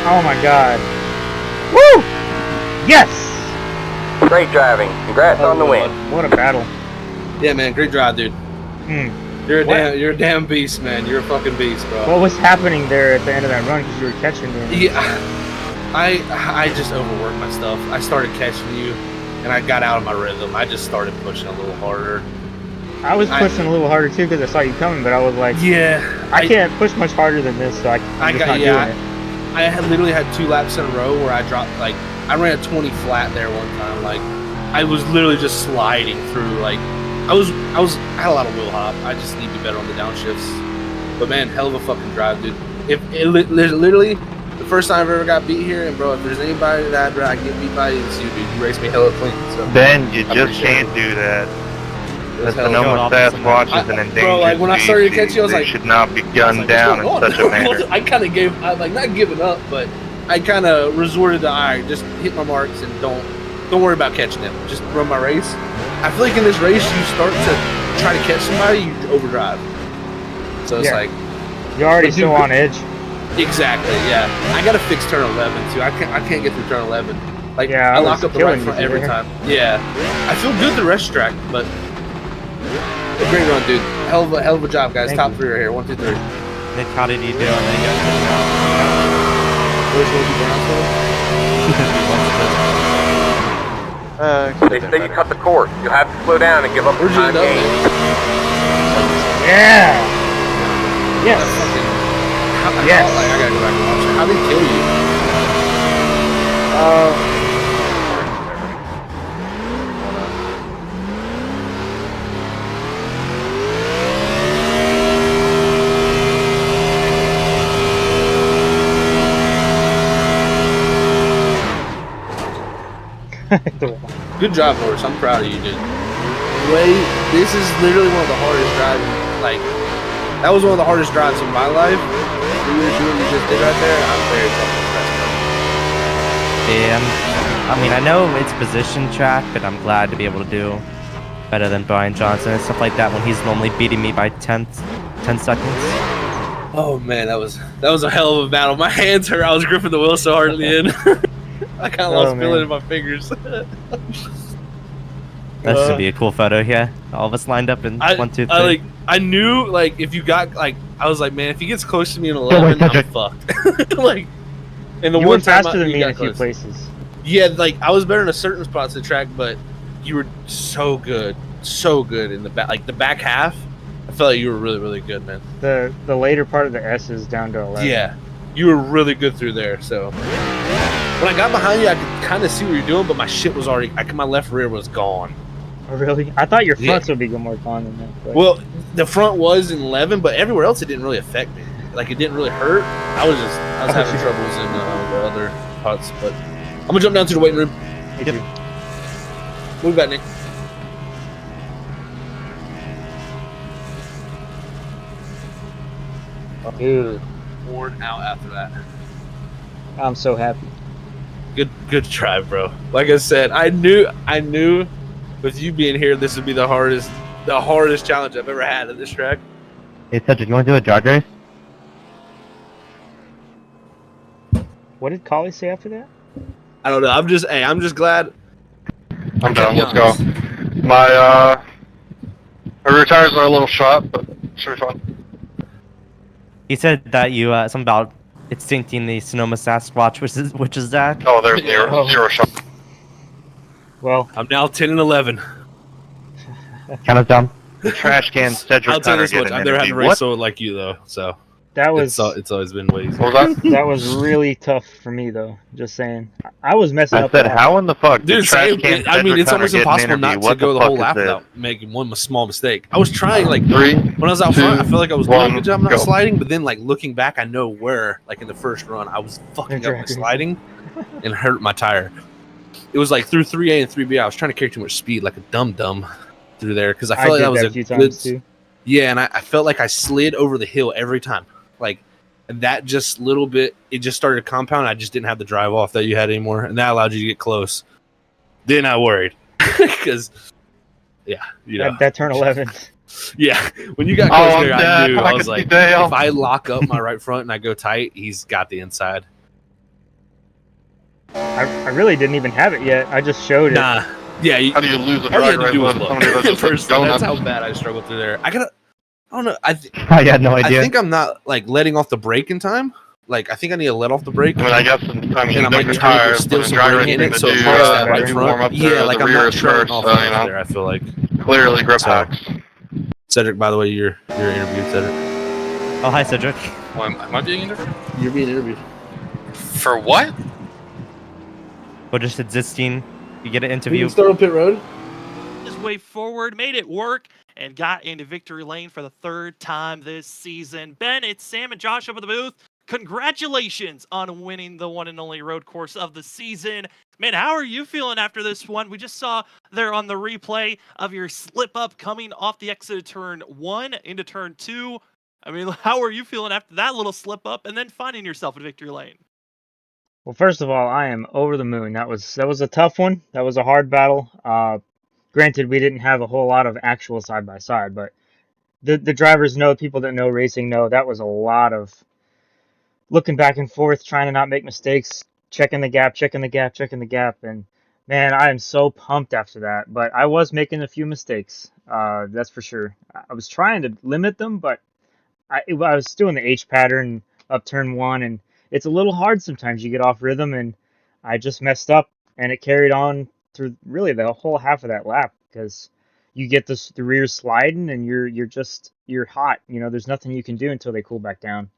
Oh my god. Woo! Yes. Great driving. Congrats on the win. What a battle. Yeah, man. Great drive, dude. Hmm. You're a damn beast, man. You're a fucking beast, bro. What was happening there at the end of that run? Because you were catching me. Yeah, I just overworked my stuff. I started catching you, and I got out of my rhythm. I just started pushing a little harder. I was pushing a little harder too because I saw you coming, but I was like, Yeah, I can't push much harder than this, so I'm just not doing it. I had literally had 2 laps in a row where I dropped, like, I ran a 20 flat there one time. Like, I was literally just sliding through. Like, I had a lot of wheel hop. I just need to be better on the downshifts. But man, hell of a fucking drive, dude. If it literally the first time I've ever got beat here, and bro, if there's anybody that I get beat by, it's you, dude. You raced me hella clean. So Ben, you I just appreciate can't it. do that. It was The hella Sonoma good. Sasquatch is an endangered Bro, like when I started to catch you, I was species. like, They should not be I was gunned like, down in what's going such a on? manner. I kind of gave, like, not giving up, but I kind of resorted to, all right, just hit my marks and don't worry about catching them. Just run my race. I feel like in this race, you start to try to catch somebody, you overdrive. So it's like, you're already but dude, so on edge. exactly, yeah. I gotta fix turn 11 too. I can't get through turn 11. Like, Yeah, I I lock was up the right killing front you every there. time. Yeah, I feel good the rest track, but a great run, dude. Hell of a job, guys. Thank Top you. 3 right here. 1, 2, 3. Nick, how did you do? And then you guys good job. Where's Logie Brown They say you cut the course. You'll have to slow down and give up the Where'd you time end up, gain. man? Yeah. Yes. Yes. Like, I gotta go back and watch it. How did he kill you? Good job, Horace. I'm proud of you, dude. This is literally one of the hardest drives. Like, that was one of the hardest drives in my life. For you to do what you just did right there, I'm very fucking impressed, bro. Yeah, I mean, I know it's position track, but I'm glad to be able to do better than Brian Johnson and stuff like that when he's normally beating me by 10 seconds. Oh man, that was a hell of a battle. My hands hurt. I was gripping the wheel so hard at the end. I kind of lost feeling in my fingers. That's gonna be a cool photo here. All of us lined up in 1, 2, 3. I knew, like, if you got, like, I was like, man, if he gets close to me in 11, I'm fucked. Like, and the You one were time faster than you me in got a few close. places. Yeah, like, I was better in a certain spots of the track, but you were so good in the back, like the back half. I felt like you were really, really good, man. The later part of the S is down to 11. Yeah, you were really good through there. So when I got behind you, I could kind of see what you're doing, but my shit was already, my left rear was gone. Oh, really? I thought your fronts would be more gone than that. But... Well, the front was in 11, but everywhere else it didn't really affect me. Like, it didn't really hurt. I was having troubles in the other parts, but I'm gonna jump down to the waiting room. Yep. Move back, Nick. Dude, Worn out after that. I'm so happy. good try, bro. Like I said, I knew with you being here, this would be the hardest challenge I've ever had at this track. Hey, Cedric, you want to do a drag race? What did Collie say after that? I don't know. I'm just glad. I'm down. be Let's go. honest. My rear tires are a little shot, but should be fun. He said that you something about extincting the Sonoma Sasquatch, which is Zach. Oh, there's Oh. zero shot. Well, I'm now 10 and 11. Count us down. The trash can Cedric I'll tell you Connor this much: get I've an never had to interview. race What? someone like you, though. So that was it's always been way easier. What was that? that was really tough for me though. Just saying, I was messing I up. said, a lot. how in the fuck did Dude, trash same. can I mean, Cedric it's Connor almost get an impossible interview? not to What go the fuck whole is lap this? without making one small mistake. I was trying, like, 3, when I was out front, I feel like I was doing a 1, good job not go. sliding, but then, like, looking back, I know where, like, in the first run, I was fucking up my Exactly. sliding and hurt my tire. It was like through 3A and 3B, I was trying to carry too much speed, like a dum-dum through there, because I felt like did that was that a a few good... times too. Yeah, and I felt like I slid over the hill every time. Like, and that just little bit, it just started to compound. I just didn't have the drive off that you had anymore, and that allowed you to get close. Then I worried because, yeah, you know, That turn 11. yeah. When you got Oh, close I'm there, I dead. knew. I I was can like, see Dale. if I lock up my right front and I go tight, he's got the inside. I really didn't even have it yet. I just showed it. Nah, yeah. How do you lose a All you drag had to race do was with look. somebody that's just First, going that's up? how bad I struggled through there. I don't know. I had no idea. I think I'm not like letting off the brake in time. Like, I think I need to let off the brake. I mean, I guess, I mean, And I'm like your trying to tires, steal but in some drag brake racing, in it, they so it do, pulls that right they front. warm up Yeah, the like I'm rear not shutting first, off so, enough you know, there. I feel like clearly grip So- hacks. Cedric. By the way, you're interviewed, Cedric. Oh, hi, Cedric. Am I being interviewed? You're being interviewed. For what? We're just existing. You get an We interview. can start on pit road. His way forward, made it work, and got into victory lane for the third time this season. Ben, it's Sam and Josh up at the booth. Congratulations on winning the one and only road course of the season. Man, how are you feeling after this one? We just saw there on the replay of your slip up coming off the exit of turn 1 into turn 2. I mean, how are you feeling after that little slip up and then finding yourself in victory lane? Well, first of all, I am over the moon. That was a tough one. That was a hard battle. Granted, we didn't have a whole lot of actual side by side, but the drivers know, people that know racing know that was a lot of looking back and forth, trying to not make mistakes, checking the gap, and man, I am so pumped after that. But I was making a few mistakes, that's for sure. I was trying to limit them, but I was doing the H pattern up turn 1, and it's a little hard sometimes. You get off rhythm, and I just messed up, and it carried on through really the whole half of that lap because you get the rear sliding, and you're hot. You know, there's nothing you can do until they cool back down.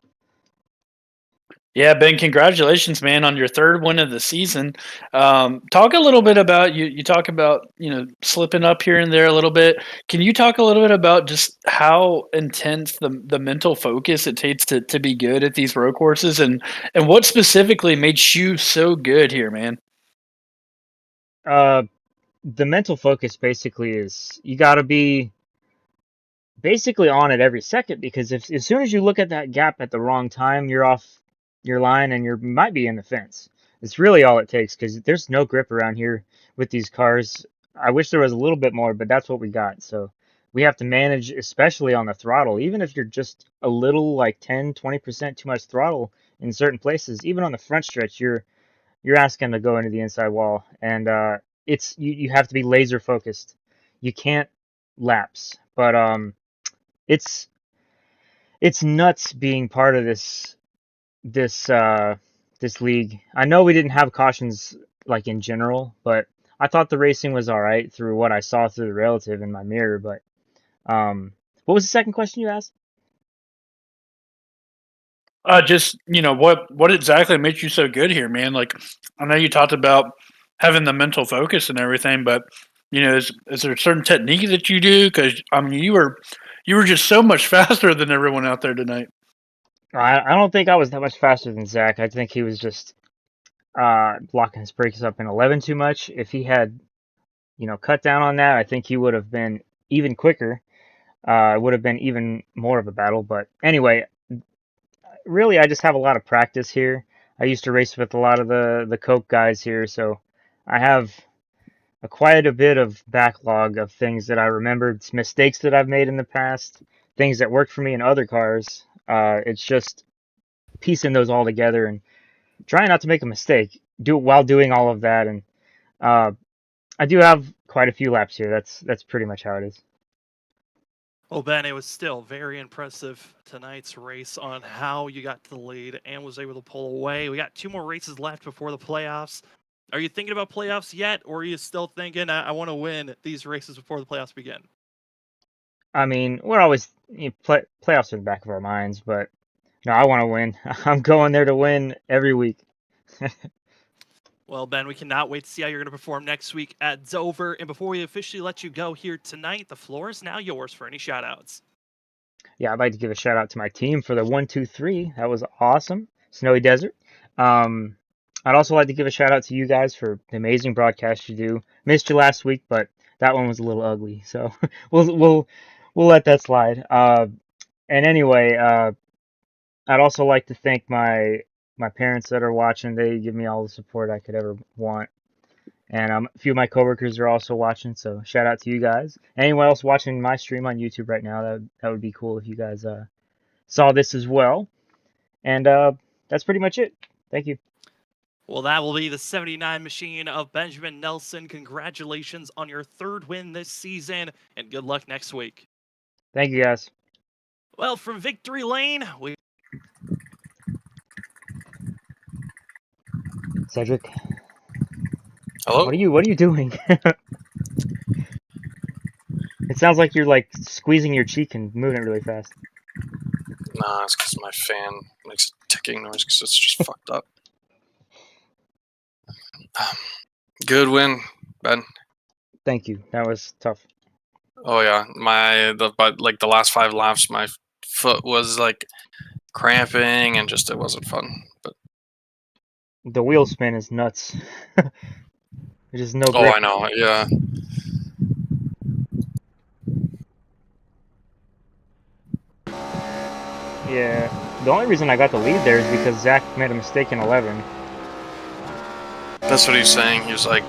Yeah, Ben, congratulations, man, on your third win of the season. Talk a little bit about you talk about, slipping up here and there a little bit. Can you talk a little bit about just how intense the mental focus it takes to be good at these road courses and what specifically made you so good here, man? The mental focus basically is you got to be basically on it every second, because if as soon as you look at that gap at the wrong time, you're off your line and you might be in the fence. It's really all it takes, because there's no grip around here with these cars. I wish there was a little bit more, but that's what we got. So we have to manage, especially on the throttle. Even if you're just a little, like 10-20% too much throttle in certain places, even on the front stretch, you're asking to go into the inside wall, and it's you have to be laser focused. You can't lapse, but it's nuts being part of this league. I know we didn't have cautions like in general, but I thought the racing was all right through what I saw through the relative in my mirror. But what was the second question you asked? Just what exactly makes you so good here, man? Like, I know you talked about having the mental focus and everything, but is there a certain technique that you do? Because I mean, you were just so much faster than everyone out there tonight. I don't think I was that much faster than Zach. I think he was just blocking his brakes up in 11 too much. If he had, cut down on that, I think he would have been even quicker. It would have been even more of a battle. But anyway, really, I just have a lot of practice here. I used to race with a lot of the Coke guys here, so I have quite a bit of backlog of things that I remembered, mistakes that I've made in the past, things that worked for me in other cars. It's just piecing those all together and trying not to make a mistake while doing all of that. And uh, I do have quite a few laps here. That's pretty much how it is. Well, Ben, it was still very impressive tonight's race on how you got to the lead and was able to pull away. We got 2 more races left before the playoffs. Are you thinking about playoffs yet, or are you still thinking, I want to win these races before the playoffs begin? I mean, we're always playoffs in the back of our minds, but no, I want to win. I'm going there to win every week. Well, Ben, we cannot wait to see how you're going to perform next week at Dover. And before we officially let you go here tonight, the floor is now yours for any shout-outs. Yeah, I'd like to give a shout out to my team for the 1-2-3. That was awesome. Snowy Desert. I'd also like to give a shout out to you guys for the amazing broadcast you do. Missed you last week, but that one was a little ugly, so we'll let that slide. And anyway, I'd also like to thank my parents that are watching. They give me all the support I could ever want. And a few of my coworkers are also watching, so shout out to you guys. Anyone else watching my stream on YouTube right now, that would be cool if you guys saw this as well. And that's pretty much it. Thank you. Well, that will be the 79 machine of Benjamin Nelson. Congratulations on your 3rd win this season, and good luck next week. Thank you, guys. Well, from Victory Lane, Cedric. Hello? What are you doing? It sounds like you're like squeezing your cheek and moving it really fast. Nah, it's because my fan makes a ticking noise because it's just fucked up. Good win, Ben. Thank you. That was tough. Oh yeah, but the last 5 laps, my foot was like cramping and just it wasn't fun. But the wheel spin is nuts. There's just no grip. Oh, I know. Yeah. Yeah. The only reason I got the lead there is because Zach made a mistake in 11. That's what he was saying. He was like,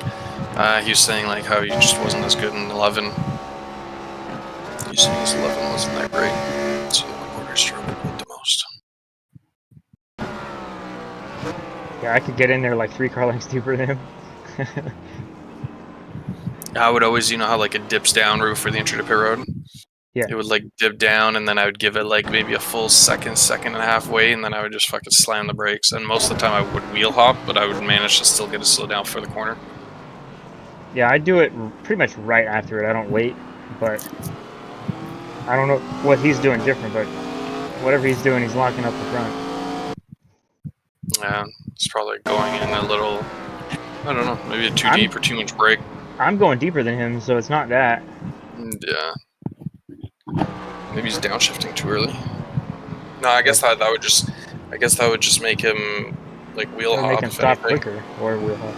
saying like how he just wasn't as good in 11. He said his 11 wasn't that great. So what he struggled with the most. Yeah, I could get in there like 3 car lengths deeper than him. I would always, you know how like it dips down right before the entry to pit road? Yeah. It would like dip down and then I would give it like maybe a full second and a half wait and then I would just fucking slam the brakes. And most of the time I would wheel hop, but I would manage to still get it slow down for the corner. Yeah, I do it pretty much right after it. I don't wait, but I don't know what he's doing different, but whatever he's doing, he's locking up the front. Yeah, it's probably going in a little, I don't know, maybe too deep or too much brake. I'm going deeper than him, so it's not that. Yeah. Maybe he's downshifting too early. No, I guess that would just make him like wheel hop. Make him stop quicker or wheel hop.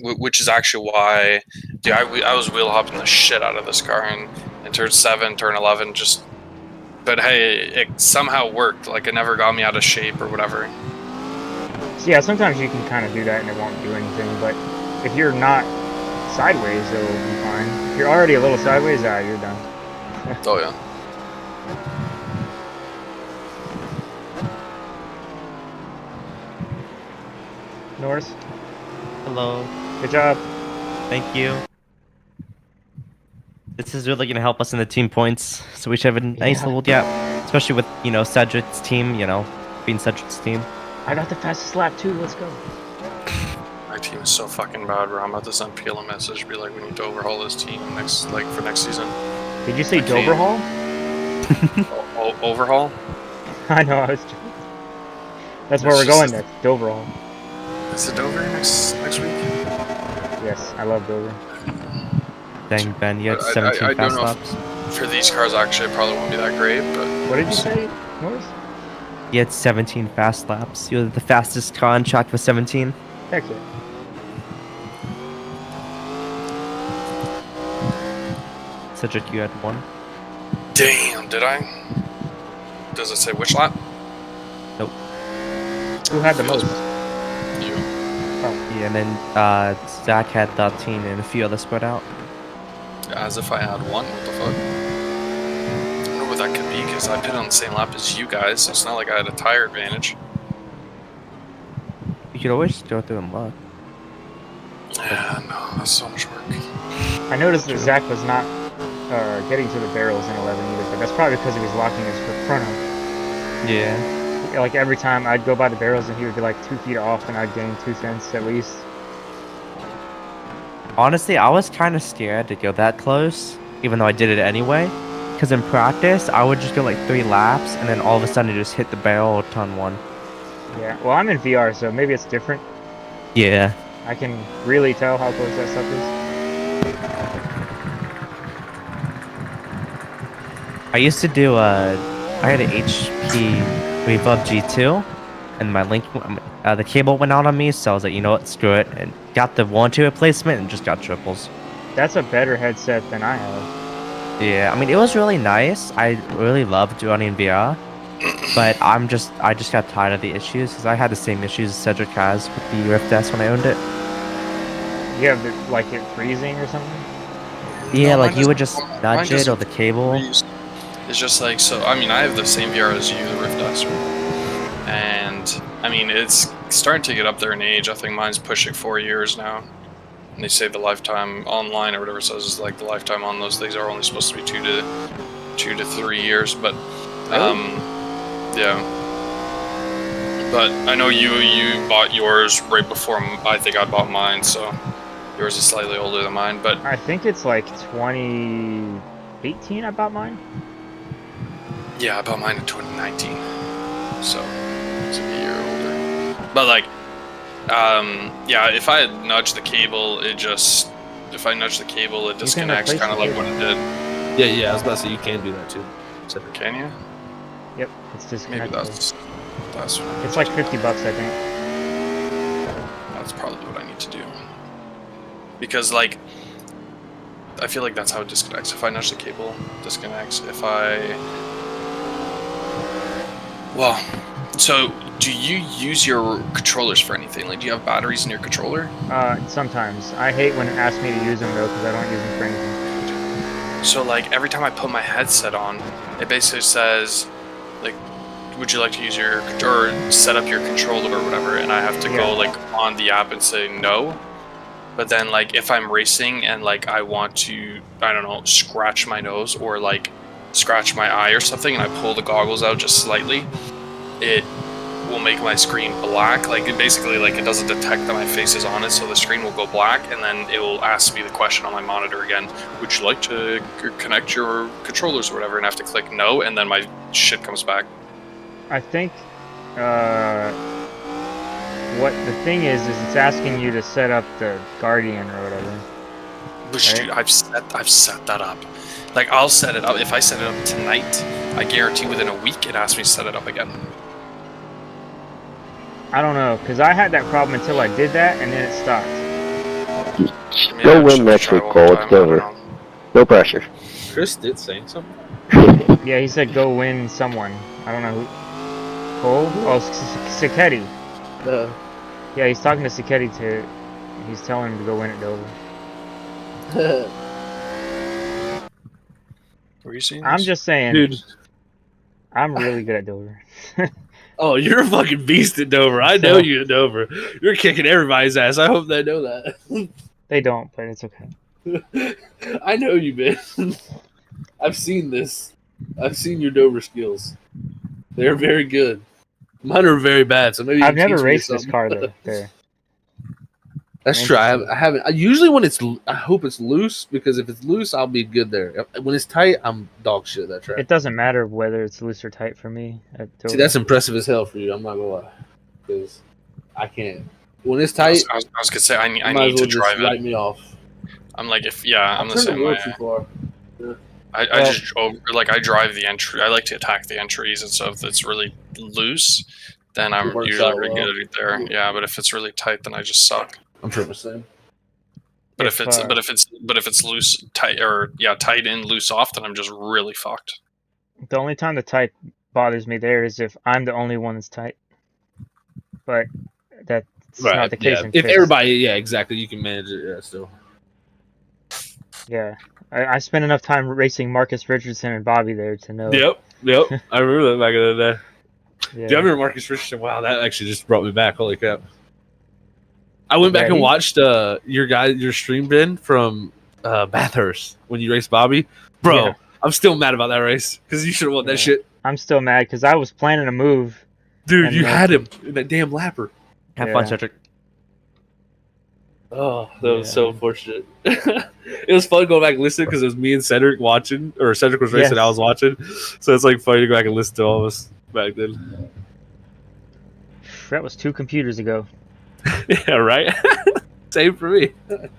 Which is actually why, dude, I was wheel hopping the shit out of this car in turn 7, turn 11, just. But hey, it somehow worked. Like it never got me out of shape or whatever. So yeah, sometimes you can kind of do that and it won't do anything. But if you're not sideways, it'll be fine. If you're already a little sideways, you're done. Oh yeah. Norris. Hello. Good job. Thank you. This is really going to help us in the team points, so we should have a nice little gap, especially with, you know, Cedric's team, you know, being Cedric's team. I got the fastest lap too, let's go. My team is so fucking bad, bro. I'm about to send Peel a message, be like, we need to overhaul this team for next season. Did you say Doverhaul? Overhaul? I know, I was joking. That's where we're going next, Doverhaul. Is it Dover next week? Yes, I love Dover. Dang, Ben, you had 17 fast laps. For these cars, actually, it probably won't be that great, but... What did you say, Norris? You had 17 fast laps. You're the fastest car on track with 17. Heck yeah. Cedric, you had 1. Damn, did I? Does it say which lap? Nope. Who had the Feels- most? You. Yeah, and then Zach had 13 and a few others spread out. As if I had one. What the fuck? I don't know what that could be because I pit on the same lap as you guys, so it's not like I had a tire advantage. You could always go through and look. Yeah, no, that's so much work. I noticed that Zach was not getting to the barrels in 11 either, but that's probably because he was locking his front up. Yeah. Like every time I'd go by the barrels and he would be like 2 feet off and I'd gain 2 cents at least. Honestly, I was kind of scared to go that close, even though I did it anyway. Because in practice, I would just go like 3 laps, and then all of a sudden it just hit the barrel ton 1. Yeah, well, I'm in VR, so maybe it's different. Yeah. I can really tell how close that stuff is. I used to do I had an HP Reverb G2, and my link, the cable went out on me, so I was like, you know what, screw it, and got the warranty replacement and just got triples. That's a better headset than I have. Yeah, I mean, it was really nice. I really loved running VR, but I just got tired of the issues because I had the same issues as Cedric has with the Rift S when I owned it. You have the, like it freezing or something? Yeah, No, like mine you would doesn't- just mine nudge it or doesn't the cable. freeze. It's just like, so, I mean, I have the same VR as you, the Rift S, and, I mean, it's starting to get up there in age. I think mine's pushing 4 years now. And they say the lifetime online or whatever it says is like the lifetime on those things are only supposed to be 2 to 3 years, but, yeah. But I know you bought yours right before I think I bought mine, so yours is slightly older than mine, but... I think it's like 2018 I bought mine. Yeah, I bought mine in 2019, so it's like a year older. But like, yeah, if I had nudged the cable, it disconnects, kind of like what it did. Yeah, I was about to say you can do that too. Can you? Yep, it's Maybe disconnected. that's It's like $50, I think. That's probably what I need to do. Because like, I feel like that's how it disconnects. If I nudge the cable, it disconnects. If I... Well, so do you use your controllers for anything? Like, do you have batteries in your controller? Sometimes. I hate when it asks me to use them though, because I don't use them for anything. So like, every time I put my headset on, it basically says, like, would you like to use your, or set up your controller or whatever, and I have to go like on the app and say no. But then like, if I'm racing and like I want to, I don't know, scratch my nose or like scratch my eye or something, and I pull the goggles out just slightly, it will make my screen black. Like, it basically, like, it doesn't detect that my face is on it, so the screen will go black, and then it will ask me the question on my monitor again, would you like to connect your controllers or whatever, and I have to click no, and then my shit comes back. I think what the thing is it's asking you to set up the Guardian or whatever. Which, dude, I've set that up. Like, I'll set it up. If I set it up tonight, I guarantee within a week it asks me to set it up again. I don't know, because I had that problem until I did that, and then it stopped. Go win next week, Cole. It's over. No pressure. Chris did say something. Yeah, he said go win someone. I don't know who. Cole? Oh, Siketti. Yeah, he's talking to Siketti he's telling him to go win at Dover. Were you seeing this? I'm just saying, dude. I'm really good at Dover. Oh, you're a fucking beast at Dover. I know you at Dover. You're kicking everybody's ass. I hope they know that. They don't, but it's okay. I know you, man. I've seen this. I've seen your Dover skills. They're very good. Mine are very bad, so maybe you I've can never teach me raced this something. car though. There. That's true. I haven't. Usually when I hope it's loose, because if it's loose, I'll be good there. When it's tight, I'm dog shit at that track. It doesn't matter whether it's loose or tight for me at Dover. See, that's impressive as hell for you. I'm not gonna lie, because I can't. When it's tight, I was gonna say I need to drive it. Write me off. I'm like, I'm the same way. Too far. Yeah. I just I drive the entry. I like to attack the entries and stuff. If it's really loose, then I'm usually really good at it there. Yeah, but if it's really tight, then I just suck. I'm pretty much the same. But if it's loose, tight, or tight in, loose off, then I'm just really fucked. The only time the tight bothers me there is if I'm the only one that's tight. but that's Right. not the case Yeah. in If FIS. everybody, yeah, exactly, you can manage it. Yeah, still. Yeah, I spent enough time racing Marcus Richardson and Bobby there to know. Yep. I remember that back in the day. Yeah. Do you remember Marcus Richardson? Wow, that actually just brought me back. Holy crap! I went back Yeah, and he- watched your stream, Ben, from Bathurst when you raced Bobby. Bro, Yeah. I'm still mad about that race because you should have won Yeah. that shit. I'm still mad because I was planning a move. Dude, And you then- had him in that damn lapper. Have fun, Yeah. Cedric. Oh, that was Yeah. so unfortunate. It was fun going back and listening because it was me and Cedric watching, or Cedric was racing, Yes. I was watching. So it's like funny to go back and listen to all of us back then. That was 2 computers ago. Yeah, right? Same for me. Back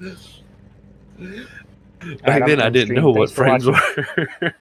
I'm then, I on didn't stream. know what Thanks for frames watching. were.